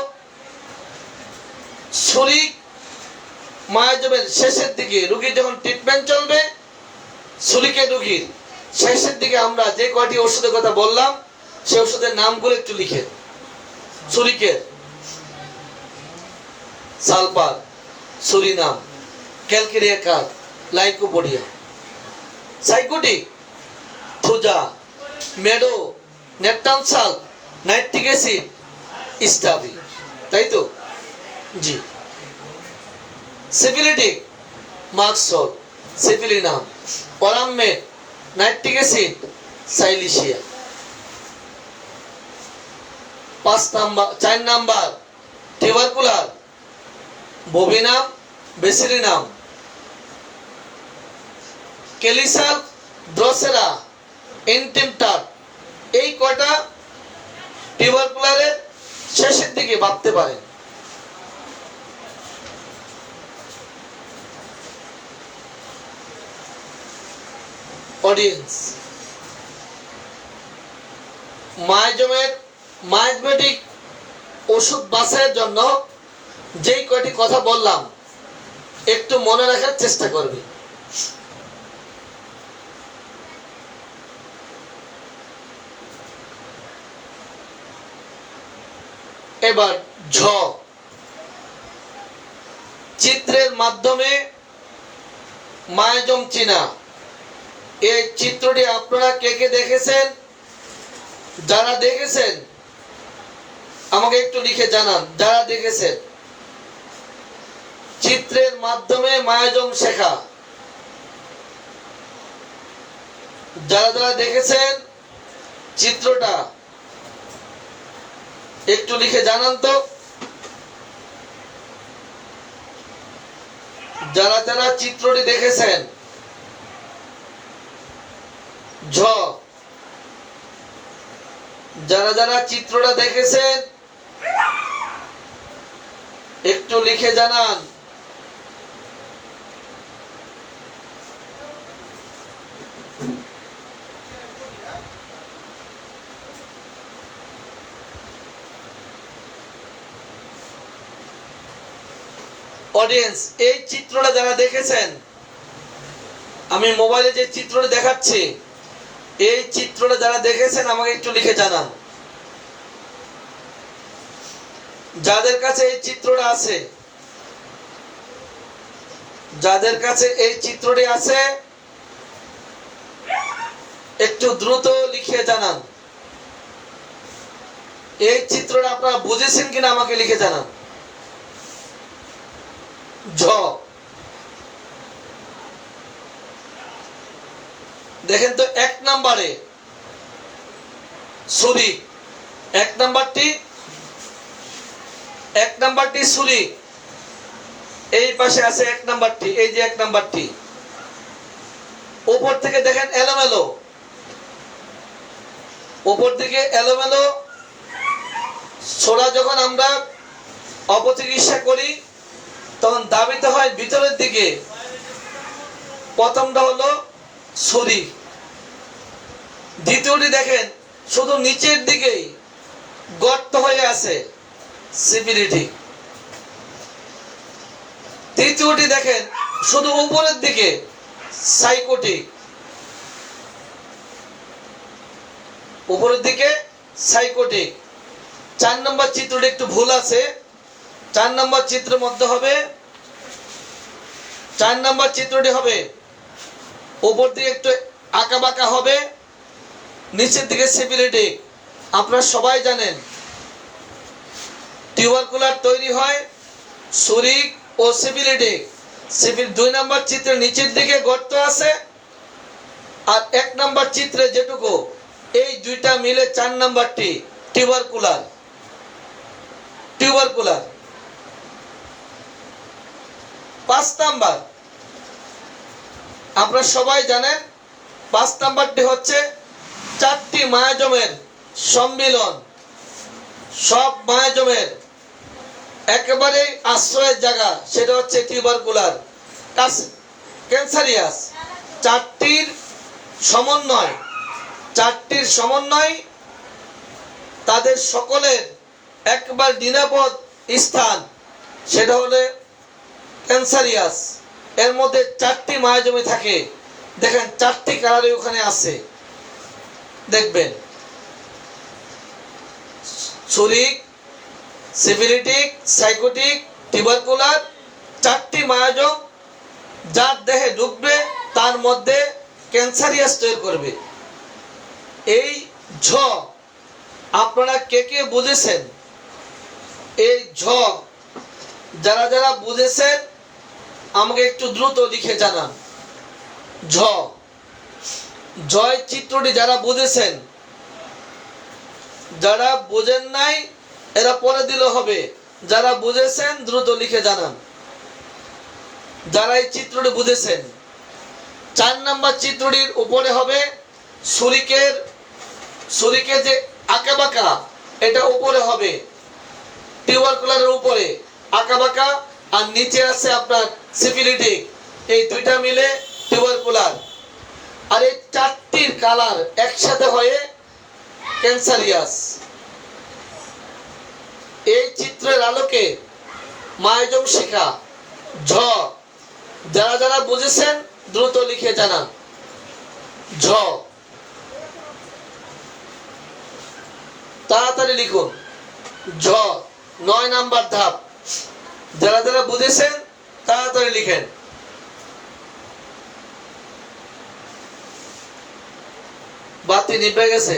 ছুরি মায়াজমের শেষের দিকে রোগীর যখন ট্রিটমেন্ট চলবে, ছুরিকে রোগীর শেষের দিকে আমরা যে কয়টি ওষুধের কথা বললাম সেই ওষুধের নামগুলো একটু লিখে। ছুরিকে sulphur, psorinum, calcarea carb, lycopodium, sycotic, thuja, medo, natrum sulph, nitric acid, staphy, তাই তো? জি। Syphilitic, merc sol, syphilinum, aurum met, nitric acid, silicea. 4 number tubercular, bovinum, bacillinum, kali sulph, drosera, antim tart. এই কয়টা টিউবারকুলারের শেষের দিকে ভাবতে পারেন। অডিয়েন্স, মায়াজমেটিক ওষুধ বাছাইয়ের জন্য যেই কয়টি কথা বললাম একটু মনে রাখার চেষ্টা করবে। এবার ঝ, চিত্রের মাধ্যমে মায়াজম চিনা। এই চিত্রটি আপনারা কে কে দেখেছেন? যারা দেখেছেন আমাকে একটু লিখে জানান। যারা দেখেছেন, চিত্রের মাধ্যমে মায়াজম শেখা, যারা যারা দেখেছেন চিত্রটা একটু লিখে জানান তো। যারা যারা চিত্রটি দেখেছেন, ঝ, যারা যারা চিত্রটা দেখেছেন একটু লিখে জানান। অডিয়েন্স, এই চিত্রটা যারা দেখেছেন, আমি মোবাইলে যে চিত্রটা দেখাচ্ছি, এই চিত্রটা যারা দেখেছেন আমাকে একটু লিখে জানান। যাদের কাছে এই চিত্রটা আছে, যাদের কাছে এই চিত্রটি আছে একটু দ্রুত লিখে জানান। এই চিত্রটা আপনারা বুঝেছেন কিনা আমাকে লিখে জানান। ঝ, দেখেন তো 1 নম্বরে ছুরি, 1 নাম্বারটি ছুরি, এই পাশে আছে 1 নাম্বারটি, এই যে 1 নাম্বারটি। উপর থেকে দেখেন এলোমেলো, উপর দিকে এলোমেলো। ছোড়া যখন আমরা অপচিকিৎসা করি তখন দাবিতে হয় ভিতরের দিকে। প্রথমটা হলো ছুরি, দ্বিতীয়টি দেখেন শুধু নিচের দিকেই গর্ত হয়ে আছে, সিফিলিটিক। তৃতীয়টি দেখেন শুধু উপরের দিকে, সাইকোটিক। উপরের দিকে সাইকোটিক। 4 নম্বর চিত্রটি একটু ভুল আছে। 4 নম্বর চিত্রের মধ্যে হবে, 4 নম্বর চিত্রটি হবে উপর দিকে একটু আঁকা বাঁকা হবে, নিচের দিকে সিফিলিটিক। আপনারা সবাই জানেন টিউবারকুলার তৈরি হয় সুরিক ও সিফিলিটিক। দুই নম্বর চিত্রের নিচের দিকে গর্ত আছে, আর 1 নম্বর চিত্রে যেটুকু, এই দুইটা মিলে 4 নম্বরটি টিউবারকুলার। 5 নাম্বার আপনারা সবাই জানেন 5 নাম্বারটি হচ্ছে 4টি মায়োজমের সম্মিলন। সব মায়োজমের একেবারে আশ্রয়ের জায়গা, সেটা হচ্ছে টিউবারকুলার ক্যান্সারিয়াস। 4টির সমন্বয় তাদের সকলের একবার নিরাপদ স্থান, সেটা হলে ক্যান্সারিয়াস। এর মধ্যে 4টি মায়োজমে থাকে। দেখেন 4টি কালারে ওখানে আছে, দেখবেন সুরিক, সিফিলিটিক, সাইকোটিক, টিউবারকুলার। 4টি মায়োজম যার দেহে ঢুকবে তার মধ্যে ক্যান্সারিয়াস তৈরি করবে। এই ঝ আপনারা কে কে বুঝেছেন? এই ঝ যারা যারা বুঝেছেন আমাকে একটু দ্রুত লিখে জানান। জয় চিত্রটি যারা বুঝেছেন, যারা বুঝেন নাই এরা পরে দিলে হবে। যারা বুঝেছেন দ্রুত লিখে জানান। যারা এই চিত্রটি বুঝেছেন, 4 নম্বর চিত্রটির উপরে হবে সুরিকের যে আঁকাবাঁকা, এটা উপরে হবে টিউবারকুলারের উপরে আঁকাবাঁকা, আর নিচে আছে আপনার সিফিলিটিক। এই দুইটা মিলে টিউবারকুলার। আর এই 4টির কালার একসাথে হয়ে ক্যান্সারিয়াস। এই চিত্রের আলোকে মায়োজম শিখা ঝ যারা যারা বুঝেছেন দ্রুত লিখে জানান। তাড়াতাড়ি লিখুন। 9 নাম্বার ধাপ। যারা যারা বুঝেছেন তাড়াতাড়ি লিখেন। বাতি নিভে গেছে,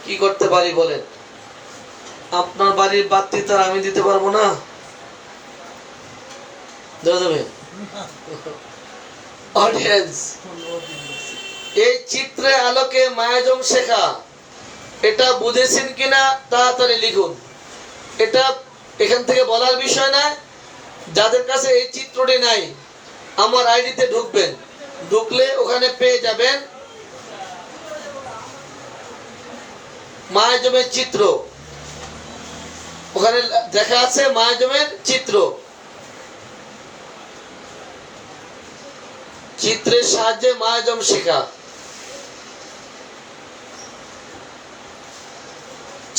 কি করতে পারি বলেন? আপনার বাড়ির বাতি তো আমি দিতে পারবো না। অডিয়েন্স, এই চিত্রে আলোকে মায়োজম শেখা, এটা বুঝেছেন কিনা তাড়াতাড়ি লিখুন। এটা এখান থেকে বলার বিষয় না। যাদের কাছে এই চিত্রটি নাই আমার আইডিতে ঢুকবেন, ঢুকলে ওখানে পেয়ে যাবেন মায়োজমের চিত্র। ওখানে দেখা আছে মায়োজমের চিত্র। চিত্রের সাহায্যে মায়োজম শেখা।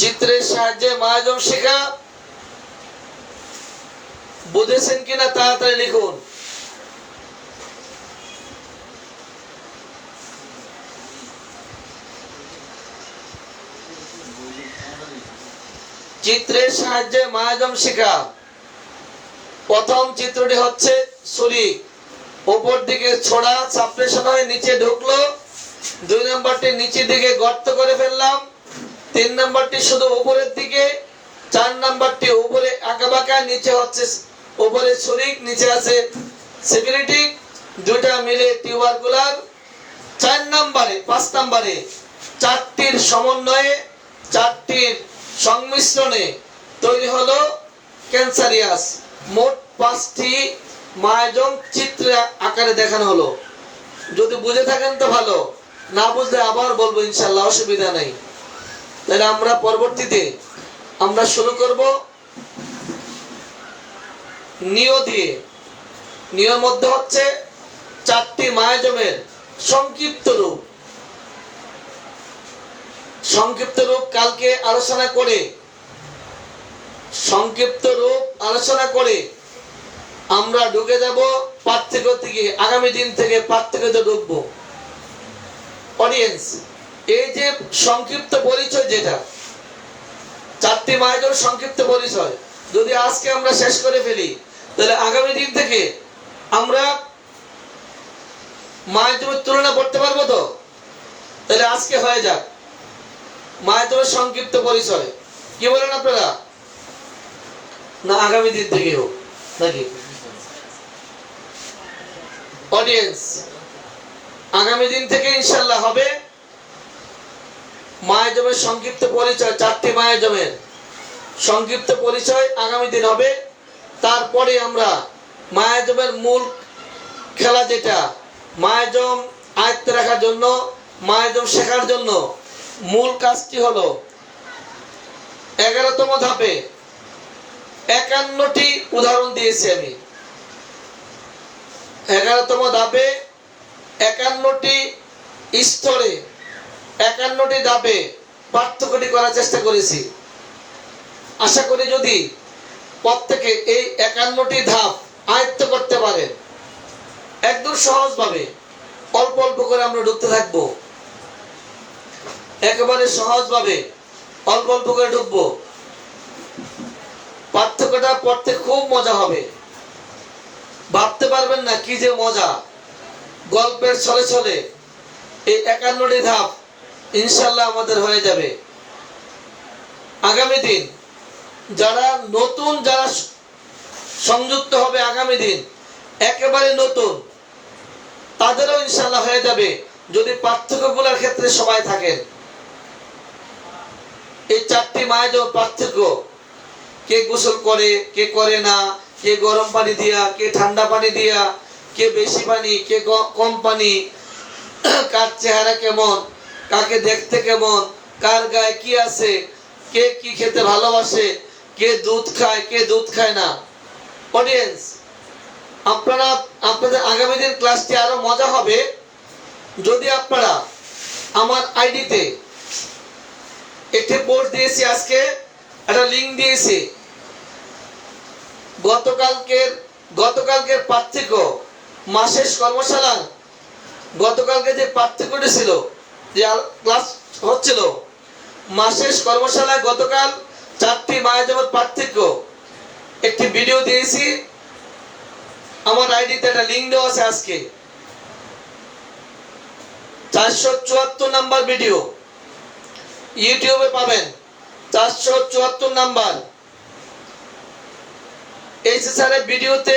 চিত্রের সাহায্যে মায়োজম শেখা বুঝেছেন কিনা তাড়াতাড়ি লিখুন। চিত্রের সাহায্যে মায়োজম শেখা। প্রথম চিত্রটি হচ্ছে সুরিক, উপর দিকে ছোড়া সাপ্রেশন হয়ে নিচে ঢুকলো। 2 নম্বরটি নিচের দিকে গর্ত করে ফেললাম। 3 নম্বরটি শুধু উপরের দিকে। 4 নম্বরটি উপরে আঁকাবাঁকা, নিচে হচ্ছে উপরে সুরিক, নিচে আছে সিফিলিটিক, দুটা মিলে টিউবারকুলার। 5 নম্বরে 4টির সমন্বয়ে, 4টির সংমিশ্রণে তৈরি হলো ক্যান্সারিয়াস। মোট 5টি মায়োজম চিত্রে আকারে দেখানো হলো। যদি বুঝে থাকেন তো ভালো, না বুঝলে আবার বলবো, ইনশাআল্লাহ, অসুবিধা নেই। তাহলে আমরা পরবর্তীতে আমরা শুরু করব নিয় দিয়ে। নিয়র মধ্যে হচ্ছে 4টি মায়োজমের সংক্ষিপ্ত রূপ কালকে আলোচনা করে আমরা ঢুকে যাব পার্থক্য থেকে। আগামী দিন থেকে পার্থক্যতে ঢুকবো। অডিয়েন্স, এই যে সংক্ষিপ্ত পরিচয়, যেটা 4টি মায়োজম সংক্ষিপ্ত পরিচয়, যদি আজকে আমরা শেষ করে ফেলি তাহলে আগামী দিন থেকে আমরা মায়োজমের তুলনা করতে পারবো তো? তাহলে আজকে হয়ে যাক। মায়াজমের সংক্ষিপ্ত পরিচয় কি বলেন আপনারা? না আগামী দিন থেকেও নাকি অডিয়েন্স? আগামী দিন থেকে ইনশাআল্লাহ হবে মায়াজমের সংক্ষিপ্ত পরিচয়, 4টি মায়াজমের সংক্ষিপ্ত পরিচয় আগামী দিন হবে। তারপরে আমরা মায়াজমের মূল খেলা, যেটা মায়াজম আয়ত্তে রাখার জন্য, মায়াজম শেখার জন্য মূল কাজটি হলো 11তম ধাপে 51টি উদাহরণ দিয়েছি আমি। 11তম ধাপে 51টি স্তরে 51টি ধাপে পার্থক্যটি করার চেষ্টা করেছি। আশা করি যদি প্রত্যেকে এই 51টি ধাপ আয়ত্ত করতে পারে, একদম সহজভাবে অল্প অল্প করে আমরা ঢুকতে থাকবো, একেবারে সহজভাবে অল্প অল্প করে ঢুকবো, পার্থক্যটা পড়তে খুব মজা হবে। ভাবতে পারবেন না কি যে মজা। গল্পের ছলে ছলে এই 51টি ধাপ ইনশাআল্লাহ আমাদের হয়ে যাবে। আগামী দিন যারা নতুন, যারা সংযুক্ত হবে আগামী দিন একেবারে নতুন, তাদেরও ইনশাআল্লাহ হয়ে যাবে যদি পার্থক্যগুলোর ক্ষেত্রে সবাই থাকেন। এই 4টি মায়াজম পার্থক্য, কে গোসল করে কে করে না, কে গরম পানি দিয়া কে ঠান্ডা পানি দিয়া, কে বেশি পানি কে কম পানি, কার চেহারা কেমন, কাকে দেখতে কেমন, কার গায়ে কি আছে, কে কি খেতে ভালোবাসে, কে দুধ খায় কে দুধ খায় না। অডিয়েন্স, আপনাদের আগামী দিন ক্লাসটি আরো মজা হবে যদি আপনারা আমার আইডিতে একটি পোস্ট দিয়েছি, আজকে একটা লিংক দিয়েছি। গতকালকের পার্থক্য মাসের কর্মশালার গতকালকে যে পার্থক্যটি ছিল, যে ক্লাস হচ্ছিল মাসের কর্মশালায়, গতকাল 4টি মায়াজমের পার্থক্য একটি ভিডিও দিয়েছি। আমার আইডিতে একটা লিংক দেওয়া আছে। আজকে 474 নাম্বার ভিডিও ইউটিউবে পাবেন, 474 নাম্বার এইচএসআর এর ভিডিওতে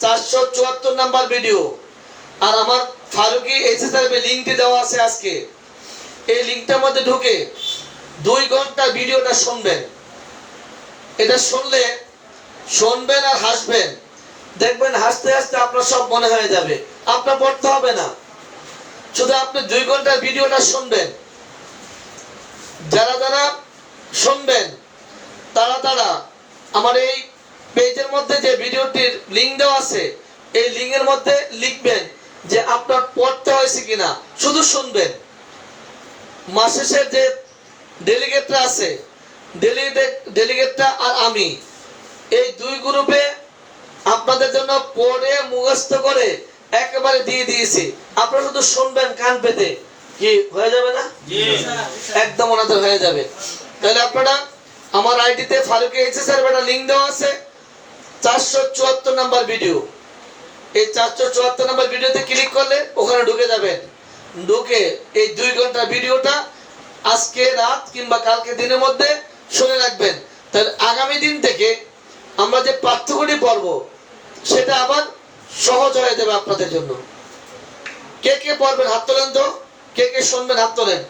474 নাম্বার ভিডিও। আর আমার ফারুকি এইচএসআর এর লিংকটি দেওয়া আছে আজকে। এই লিংকটার মধ্যে ঢুকে 2 ঘন্টা ভিডিওটা শুনবেন। এটা শুনবেন আর হাসবেন, দেখবেন হাসতে হাসতে আপনার সব মনে হয়ে যাবে, আপনার পড়তে হবে না, শুধু আপনি 2 ঘন্টার ভিডিওটা শুনবেন। যারা শুনবেন তারা আমার এই পেজের মধ্যে যে ভিডিওটির লিংক দেওয়া আছে, এই লিংকের মধ্যে লিখবেন যে আপনার পড়তে হয়েছে কিনা, শুধু শুনবেন। মাস শেষের যে ডেলিগেটরা আছে, ডেলিগেটরা আর আমি, এই 2 গ্রুপে আপনাদের জন্য পড়ে মুখস্থ করে একেবারে দিয়ে দিয়েছি। আপনারা শুধু শুনবেন কান পেতে, কি হয়ে যাবে না? একদম ওনাদের হয়ে যাবে। তাহলে আপনারা আমার আইডিতে ফারুকি এইচএসআর একটা লিংক দেওয়া আছে, 474 নাম্বার ভিডিও। এই 474 নাম্বার ভিডিওতে ক্লিক করলে ওখানে ঢুকে যাবেন। ঢুকে এই 2 ঘন্টার ভিডিওটা আজকে রাত কিংবা কালকে দিনের মধ্যে শুনে রাখবেন। তাহলে আগামী দিন থেকে আমরা যে পাঠ্যক্রমটি পড়ব সেটা আবার সহজ হয়ে যাবে আপনাদের জন্য। কে কে পড়বেন হাত তোলেন তো, কে কে শুনবেন হাত তোলেন।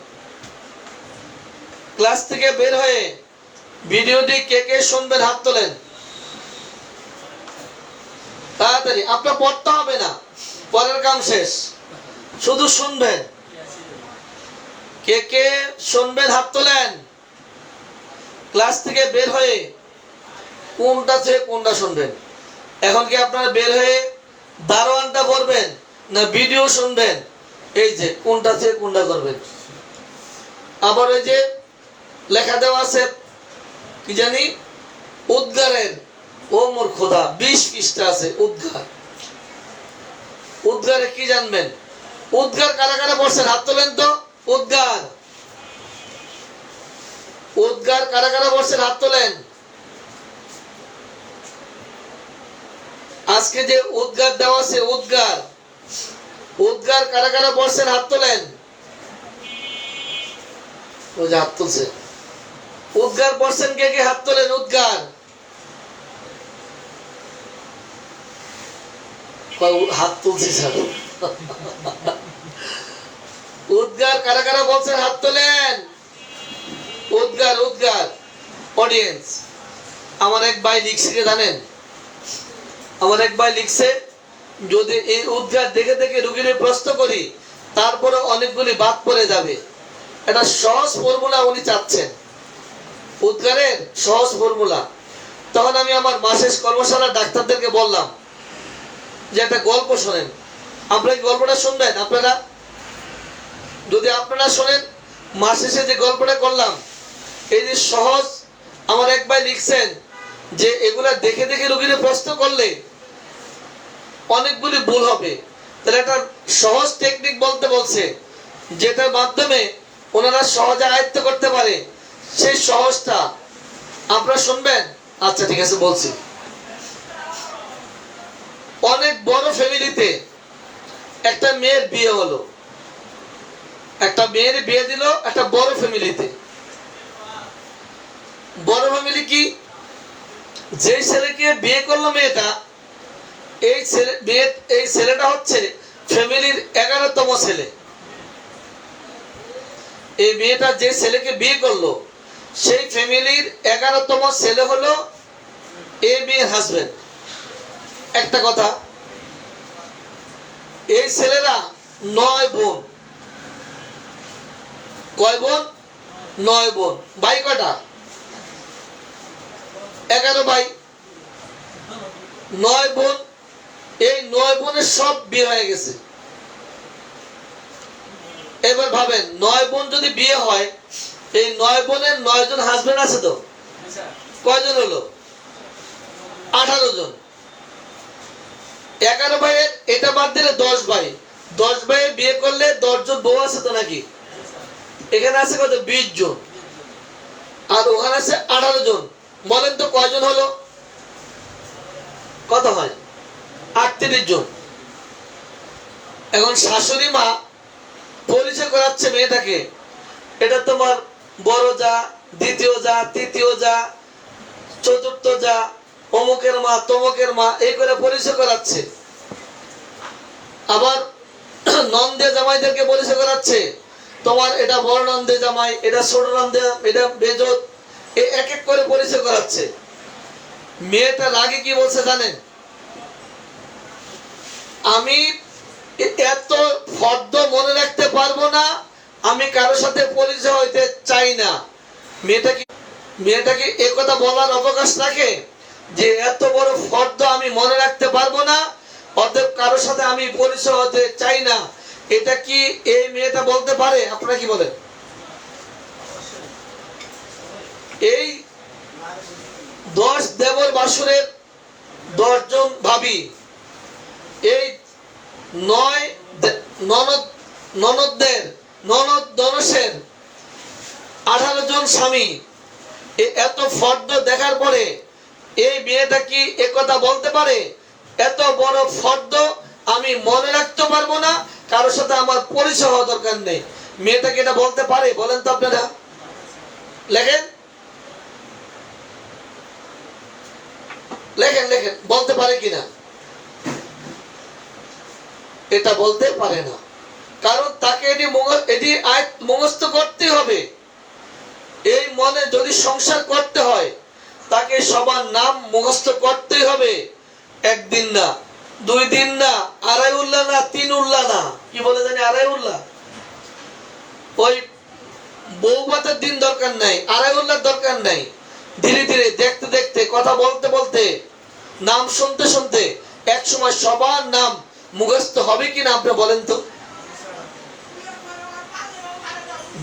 ক্লাস থেকে বের হয়ে ভিডিওটি কে কে শুনবেন হাত তোলেন তাড়াতাড়ি। আপনার পড়তে হবে না, পরের কাম শেষ, শুধু শুনবেন। কে কে শুনবেন হাত তোলেন। ক্লাস থেকে বের হয়ে কোনটা থেকে কোনটা শুনবেন? এখন কি আপনারা বের হয়ে দারোয়ানটা পড়বেন না ভিডিও শুনবেন? এই যে কোনটা থেকে কোনটা করবেন। আবার ওই যে লেখা দেওয়া আছে কি জানি উদ্গারের, ও মোর খোদা 20 পৃষ্ঠা আছে উদ্গার। উদ্গারে কি জানবেন? উদ্গার কারা কারা পড়ছেন হাত তোলেন তো। উদ্গার কারা কারা পড়ছেন হাত তোলেন। আজকে যে উদ্গার দেওয়া আছে, উদ্গার কারা কারা পড়ছেন হাত তোলেন। ওই যে হাত তুলছে। উদ্গার পড়ছেন কে কে? হাত তোলেন। উদ্গার, হাত তুলছি স্যার। উদ্গার কারা কারা বলছেন? হাত তোলেন। উদ্গার, উদ্গার। অডিয়েন্স, আমার এক ভাই লিখছে কি জানেন? আমার এক ভাই লিখছে, যদি এই উদ্গার দেখে দেখে রুগীর প্রশ্ন করি তারপরে অনেকগুলি বাদ পড়ে যাবে। এটা সহজ ফর্মুলা উনি চাচ্ছেন, উদ্গারের সহজ ফর্মুলা। তখন আমি আমার মাসের কর্মশালার ডাক্তারদেরকে বললাম যে একটা গল্প শোনেন। আপনারা কি গল্পটা শুনবেন? আপনারা যদি আপনারা শোনেন, মাস শেষে যে গল্পটা করলাম, এই যে সহজ, আমার এক ভাই লিখছেন যে এগুলা দেখে দেখে রোগীরা প্রশ্ন করলে অনেকগুলি ভুল হবে। তাহলে একটা সহজ টেকনিক বলতে বলছে, যেটার মাধ্যমে ওনারা সহজে আয়ত্ত করতে পারে। সেই সহজটা আপনারা শুনবেন? আচ্ছা ঠিক আছে, বলছি। অনেক বড় ফ্যামিলিতে একটা মেয়ের বিয়ে হলো, একটা মেয়ের বিয়ে দিল একটা বড় ফ্যামিলিতে। বড় ফ্যামিলি কি? যে ছেলেকে বিয়ে করলো মেয়েটা, এই ছেলেটা হচ্ছে ফ্যামিলির 11তম ছেলে। এই মেয়েটা যে ছেলেকে বিয়ে করলো সেই ফ্যামিলির 11তম ছেলে হলো এই মেয়ের হাজবেন্ড। একটা কথা, এই ছেলেরা 9 বোন। কয় বোন? 9 বোন। ভাই কয়টা? 11 ভাই, 9 বোন। এই 9 বোনের সব বিয়ে হয়ে গেছে। এবার ভাবেন, 9 বোন যদি বিয়ে হয়, এই 9 বোনের 9 জন হাজবেন্ড আছে তো? কয়জন হলো? 18 জন। 11 ভাইয়ের এটা বাদ দিলে 10 ভাই। 10 ভাইয়ের বিয়ে করলে 10 জন বউ আছে তো নাকি? এখানে আছে কত? 20 জন। আর ওখানে আছে 18 জন। বলেন তো কয়জন হলো? কত হয়? 38 জন। এখন শাশুড়ি মা পরিচয় করাচ্ছে মেয়েটাকে, এটা তোমার বড় যা, দ্বিতীয় যা, তৃতীয় যা, চতুর্থ যা, অমুকের মা, তমুকের মা, এই করে পরিচয় করাচ্ছে। আবার নন্দে জামাইদেরকে পরিচয় করাচ্ছে, তোমার এটা বড় নন্দে জামাই, এটা ছোট নন্দে, এটা বেজত, এক এক করে পরিচয় করাচ্ছে। মেয়েটা রাগে কি বলছে জানেন? আমি এত ফর্দ মনে রাখতে পারবো না, আমি কারোর সাথে পরিচয় হইতে চাই না। মেয়েটা কি এ কথা বলার অবকাশ রাখে যে এত বড় ফর্দ আমি মনে রাখতে পারবো না, অতএব কারোর সাথে আমি পরিচয় হতে চাই না? এটা কি এই মেয়েটা বলতে পারে? আপনারা কি বলেন? এই 10 দেবর বাসুরের 10 জন ভাবি, এই 9 ননদদের, ননদ দনসের 18 জন স্বামী, এত ফর্দ দেখার পরে এই মেয়েটা কি একথা বলতে পারে? এত বড় ফর্দ আমি মনে রাখতে পারবো না, কারোর সাথে আমার পরিচয় হওয়া দরকার নেই। মেয়েটা কি এটা বলতে পারে? বলেন তো আপনারা, লেখেন লেখেন লেখেন, বলতে পারে কিনা? এটা বলতে পারে না, কারণ তাকে এটি মুখস্থ করতে হবে। এই মনে যদি সংসার করতে হয়, তাকে সবার নাম মুখস্থ করতেই হবে। একদিন না, 2 দিন না, 2.5 উল্লা না, 3 উল্লা না, কি বলে জানি 2.5 উল্লা। ওই বউ ভাতের দিন দরকার নাই, 2.5 উল্লার দরকার নাই। ধীরে ধীরে, দেখতে দেখতে, কথা বলতে বলতে, নাম শুনতে শুনতে এক সময় সবার নাম মুখস্থ হবে কিনা আপনি বলেন তো?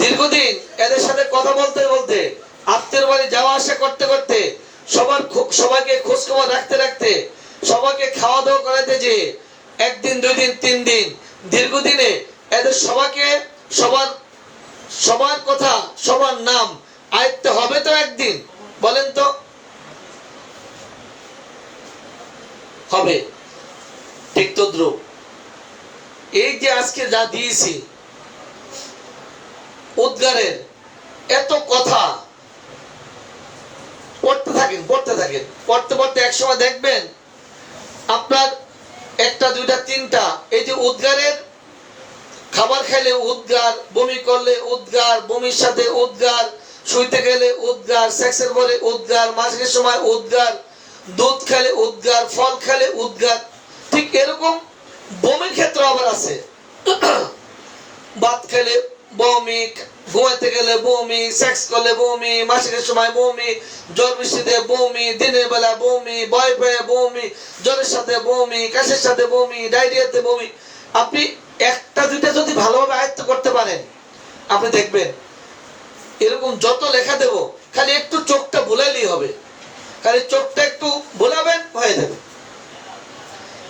দীর্ঘদিন এদের সাথে কথা বলতে বলতে, আত্মীয় বাড়ি যাওয়া আসা করতে করতে, সবাইকে খোঁজ খবর রাখতে রাখতে, সবাইকে খাওয়া দাওয়া করাতে, যে 1 দিন 2 দিন 3 দিন, দীর্ঘদিনে এদের সবার কথা, সবার নাম আয়ত্ত হবে তো একদিন? বলেন তো হবে? ঠিক তদ্রুপ এই যে আজকে যা দিয়েছি উদ্গারের, এত কথা পড়তে থাকেন পড়তে পড়তে এক সময় দেখবেন আপনার একটা দুইটা তিনটা এই যে উদ্গারের খাবার খেলে উদ্গার, বমি করলে উদ্গার, বমির সাথে উদ্গার, শুইতে গেলে উদ্গার, সেক্সের পরে উদ্গার, মাসের সময় উদ্গার, দুধ খেলে উদ্গার, ফল খেলে উদ্গার। ঠিক এরকম বমির ক্ষেত্রে আবার আছে। ভাত খেলে বমি, ঘুমাতে গেলে বমি, সেক্স করলে বমি, মাসের সময় বমি, জ্বর বৃষ্টিতে বমি, দিনের বেলা বমি, ভয় পেয়ে বমি, জ্বরের সাথে বমি, কাশের সাথে বমি, ডায়রিয়াতে বমি। আপনি একটা দুইটা যদি ভালোভাবে আয়ত্ত করতে পারেন, আপনি দেখবেন এরকম যত লেখা দেব, খালি একটু চোখটা ভুলাইলেই হবে। খালি চোখটা একটু ভুলাবেন, হয়ে যাবে।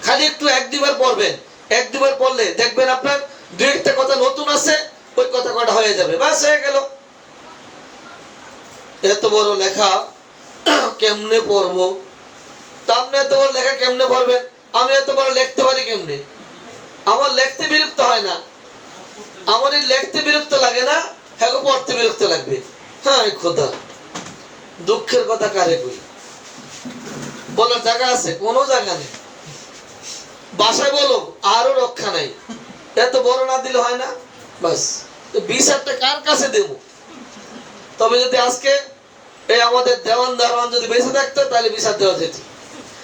খালি একটু এক দুবার পড়বেন, এক দুবার পড়লে দেখবেন আপনার দু একটা কথা নতুন আছে, ওই কথা কটা হয়ে যাবে, বাস হয়ে গেল। এত বড় লেখা কেমনে পড়বো? তা আপনি এত বড় লেখা কেমনে পড়বেন? আমি এত বড় লিখতে পারি কেমনে? আমার লিখতে বিরক্ত হয় না, আমার লিখতে বিরক্ত লাগে না, হ্যাঁ পড়তে বিরক্ত লাগবে। হ্যাঁ খোদা, দুঃখের কথা কারে কই? বলার জায়গা আছে? কোনো জায়গা নেই। বাসায় বলো, আরো রক্ষা নাই। এত বড় না দিলে হয় না? বাস বিচারটা কার কাছে দেব? তবে যদি আজকে এই আমাদের দেওয়ান দারোয়ান যদি বেঁচে থাকতো, তাহলে বিচার দেওয়া যেত।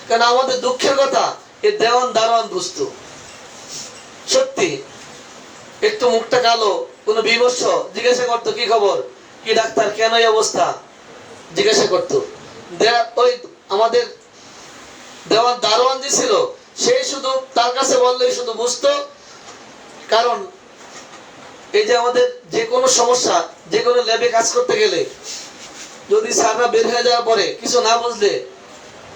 কারণ আমাদের দুঃখের কথা এই দেওয়ান দারোয়ান বুঝতো। সত্যি একটু মুখটা কালো, কোন বিমর্ষ জিজ্ঞাসা করতো, কি খবর, কি ডাক্তার, কেন এই অবস্থা, জিজ্ঞাসা করতো। ওই আমাদের দেওয়ান দারোয়ান যে ছিল, সেই শুধু তার কাছে বললেই শুধু বুঝতো। কারণ এই যে আমাদের যে কোনো সমস্যা, যে কোনো ল্যাবে কাজ করতে গেলে যদি স্যাররা বের হয়ে যাওয়ার পরে কিছু না বুঝলে,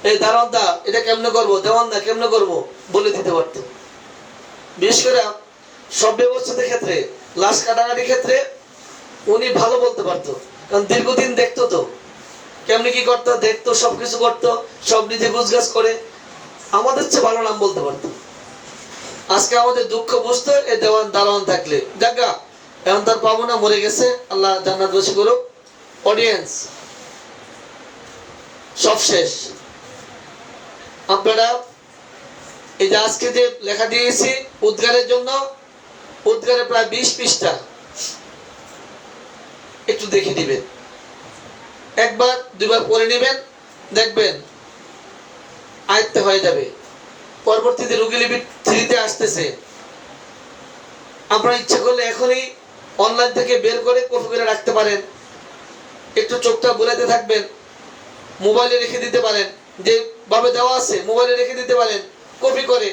এই দারোয়ান দা এটা কেমনে করবো, দেওয়ান দা কেমনে করবো বলে দিতে পারতো। বিশেষ করে সব ব্যবস্থার ক্ষেত্রে, লাশ কাটাকাটির ক্ষেত্রে উনি ভালো বলতে পারতো। কারণ দীর্ঘদিন দেখতো তো কেমনি কি করতো, দেখতো, সবকিছু করতো, সব নিজে গুছগাছ করে আমাদের চেয়ে ভালো নাম বলতে পারতো। আজকে আমাদের দুঃখ বুঝতো এই দেওয়ান দারোয়ান থাকলে। জায়গা এখন তার পাবো না, মরে গেছে, আল্লাহ জান্নাত বাসী করুক। অডিয়েন্স সব শেষ। আপনারা এই যে আজকে যে লেখা দিয়েছি উদ্গারের জন্য, উদ্গারে প্রায় 20 পৃষ্ঠা, একটু দেখে দিবেন, একবার দুইবার পড়ে নেবেন, দেখবেন আয়ত্ত হয়ে যাবে। পরবর্তীতে রোগীলিপি 3 আসতেছে, আপনারা ইচ্ছা করলে এখনই অনলাইন থেকে বের করে কপি করে রাখতে পারেন। একটু চোখটা বুলাতে থাকবেন, মোবাইলে রেখে দিতে পারেন, যে ভাবে দেওয়া আছে মোবাইলে রেখে দিতে পারেন কপি করে।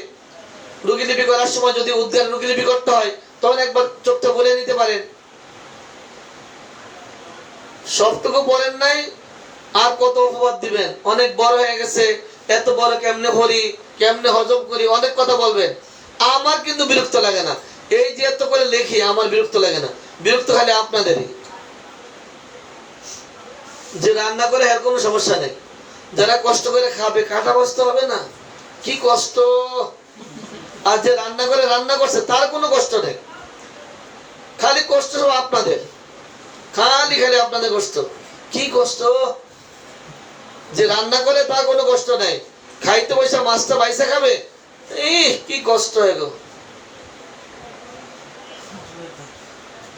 রোগীলিপি করার সময় যদি উদ্গার রোগীলিপি করতে হয়, তখন একবার চোখটা বুলে নিতে পারেন। সবটুকু বলেন নাই, আর কত উপবাদ দিবেন? অনেক বড় হয়ে গেছে, এত বড় কেমনে ভরি, কেমনে হজম করি, অনেক কথা বলবেন। আমার কিন্তু বিরক্ত লাগে না, এই যে এত করে লেখি, আমার বিরক্ত লাগে না। বিরক্ত খালি আপনাদেরই। যে রান্না করে এর কোনো সমস্যা নেই, যারা কষ্ট করে খাবে, কাটা বসতে হবে না, কি কষ্ট। আর যে রান্না করে রান্না করছে, তার কোনো কষ্ট নেই, খালি কষ্ট সব আপনাদের, খালি খালি আপনাদের কষ্ট। কি কষ্ট? যে রান্না করে তার কোনো কষ্ট নেই, খাইতে পয়সা মাছটা বাইসা খাবে, কি কষ্ট এগো।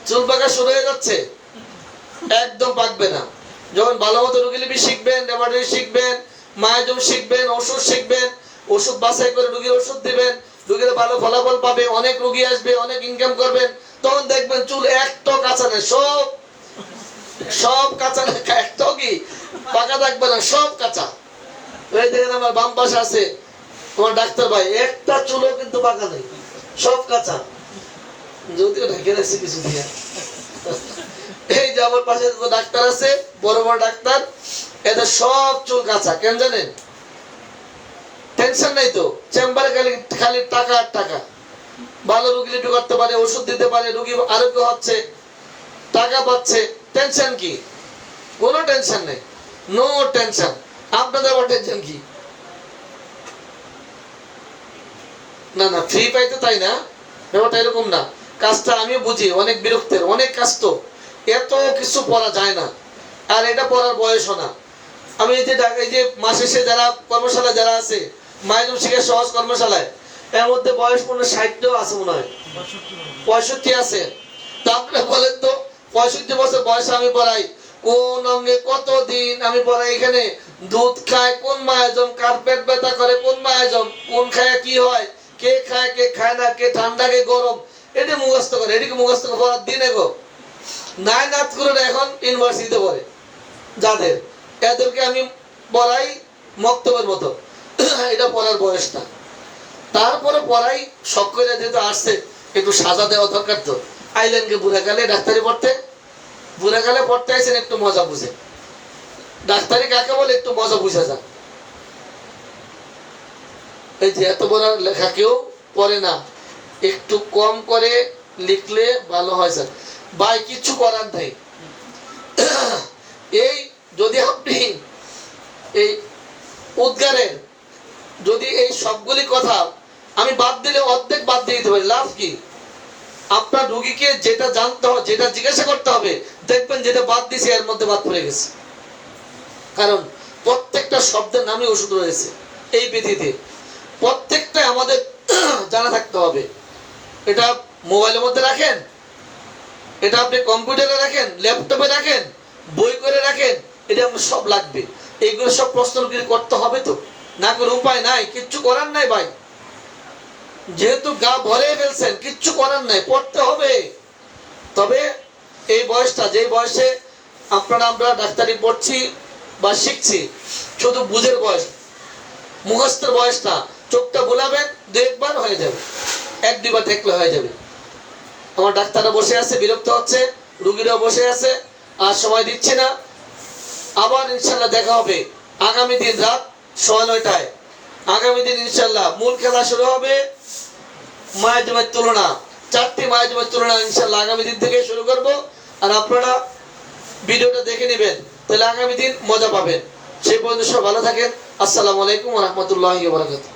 চুল পাকা শুরু হয়ে যাচ্ছে, একদম পাকবে না। যখন ভালো মতো রোগীলিপি শিখবেন, ল্যাবরেটরি শিখবেন, মায়াজম শিখবেন, ওষুধ শিখবেন, ওষুধ বাছাই করে রোগীর ওষুধ দিবেন, রোগীর ভালো ফলাফল পাবে, অনেক রোগী আসবে, অনেক ইনকাম করবেন, তখন দেখবেন চুল একটাও কাঁচা নেই, সব কাঁচা, একটাও কি পাকা থাকবে না, সব কাঁচা। এই দেখেন আমার বাম পাশে আছে আমার ডাক্তার ভাই, একটা চুলও কিন্তু পাকা নেই, সব কাঁচা, যদিও ঢেকে রাখছে কিছু দিয়ে। এই যে আমার পাশে ডাক্তার আছে, বড় বড় ডাক্তার, এদের সব চুল কাঁচা। কেন জানেন? টেনশন নাই তো, চেম্বারে খালি টাকা আর টাকা। ভালো রোগীলিপি করতে পারে, ওষুধ দিতে পারে, রোগী আরোগ্য হচ্ছে, টাকা পাচ্ছে, টেনশন কি? কোনো টেনশন নেই, নো টেনশন। আপনাদের আবার টেনশন কি? না না, ফ্রি পাইতে তাই না, ব্যাপারটা এরকম না। কাজটা আমিও বুঝি, অনেক বিরক্তের, অনেক কাজ তো, এত কিছু পড়া যায় না, আর এটা পড়ার বয়সও না। আমি এই যে মাস শেষে যারা কর্মশালায় যারা আছে, মায়ের শিখে সহজ কর্মশালায়, এর মধ্যে বয়স 65 আছে মনে হয়, 65 আছে। তো আপনারা বলেন তো, 65 বছর বয়সে আমি পড়াই, কোন অঙ্গে কতদিন আমি পড়াই, এখানে দুধ খায় কোন মায়াজম, কার পেট ব্যথা করে কোন মায়াজম, কোন খায় কি হয়, কে খায় কে খায় না, কে ঠান্ডা কে গরম, এটা মুখস্থ করে। এটিকে মুখস্থ করে পড়ার দিন এগো নাই, নাচ করে এখন ইউনিভার্সিটিতে পড়ে যাদের, এদেরকে আমি পড়াই মক্তবের মতো। এটা পড়ার বয়সটা। তারপরে পড়াই শখ করে যেহেতু আসছে, একটু সাজা দেওয়া দরকার। তো আইলেনকে বুড়াকালে ডাক্তারি পড়তে, বুড়াকালে পড়তে আইসেন একটু মজা বুঝে। ডাক্তারি কাকে বলে একটু মজা বুঝে যান। এই যে এত বড় লেখা কেউ পড়ে না, একটু কম করে লিখলে ভালো হয় স্যার। ভাই কিছু করার নাই। এই যদি আপনি এই উদ্গারের যদি এই সবগুলি কথা আমি বাদ দিলে অর্ধেক বাদ দিয়ে দিতে পারি, লাভ কি? আপনার রোগীকে যেটা জানতে হবে, যেটা জিজ্ঞাসা করতে হবে, দেখবেন যেটা বাদ দিয়েছে এর মধ্যে বাদ পড়ে গেছে। কারণ প্রত্যেকটা শব্দের নামে ওষুধ রয়েছে এই বিধিতে, প্রত্যেকটা আমাদের জানা থাকতে হবে। এটা মোবাইলের মধ্যে রাখেন, এটা আপনি কম্পিউটারে রাখেন, ল্যাপটপে রাখেন, বই করে রাখেন, এটা আপনার সব লাগবে। এইগুলো সব প্রশ্ন করতে হবে, তো না করে উপায় নাই, কিচ্ছু করার নাই ভাই। যেহেতু গা ভরে ফেলছেন, কিচ্ছু করার নাই, পড়তে হবে। তবে এই বয়সটা, যে বয়সে আমরা ডাক্তারি পড়ছি বা শিখছি, শুধু বুঝের বয়স, মুখস্থের বয়স না। চোখটা বোলাবেন, 2-1 বার হয়ে যাবে, 1-2 বার দেখলে হয়ে যাবে। আমার ডাক্তাররা বসে আছে, বিরক্ত হচ্ছে, রুগীরাও বসে আছে, আর সময় দিচ্ছে না। আবার ইনশাল্লাহ দেখা হবে আগামী দিন রাত 9:30টায়। আগামী দিন ইনশাল্লাহ মূল খেলা শুরু হবে, মায়াজমের তুলনা, 4টি মায়াজমের তুলনা ইনশাল্লাহ আগামী দিন থেকে শুরু করব। আর আপনারা ভিডিওটা দেখে নেবেন, তাহলে আগামী দিন মজা পাবেন। সেই পর্যন্ত সব ভালো থাকেন। আসসালামু আলাইকুম ওয়া রাহমাতুল্লাহি ওয়া বারাকাতুহু।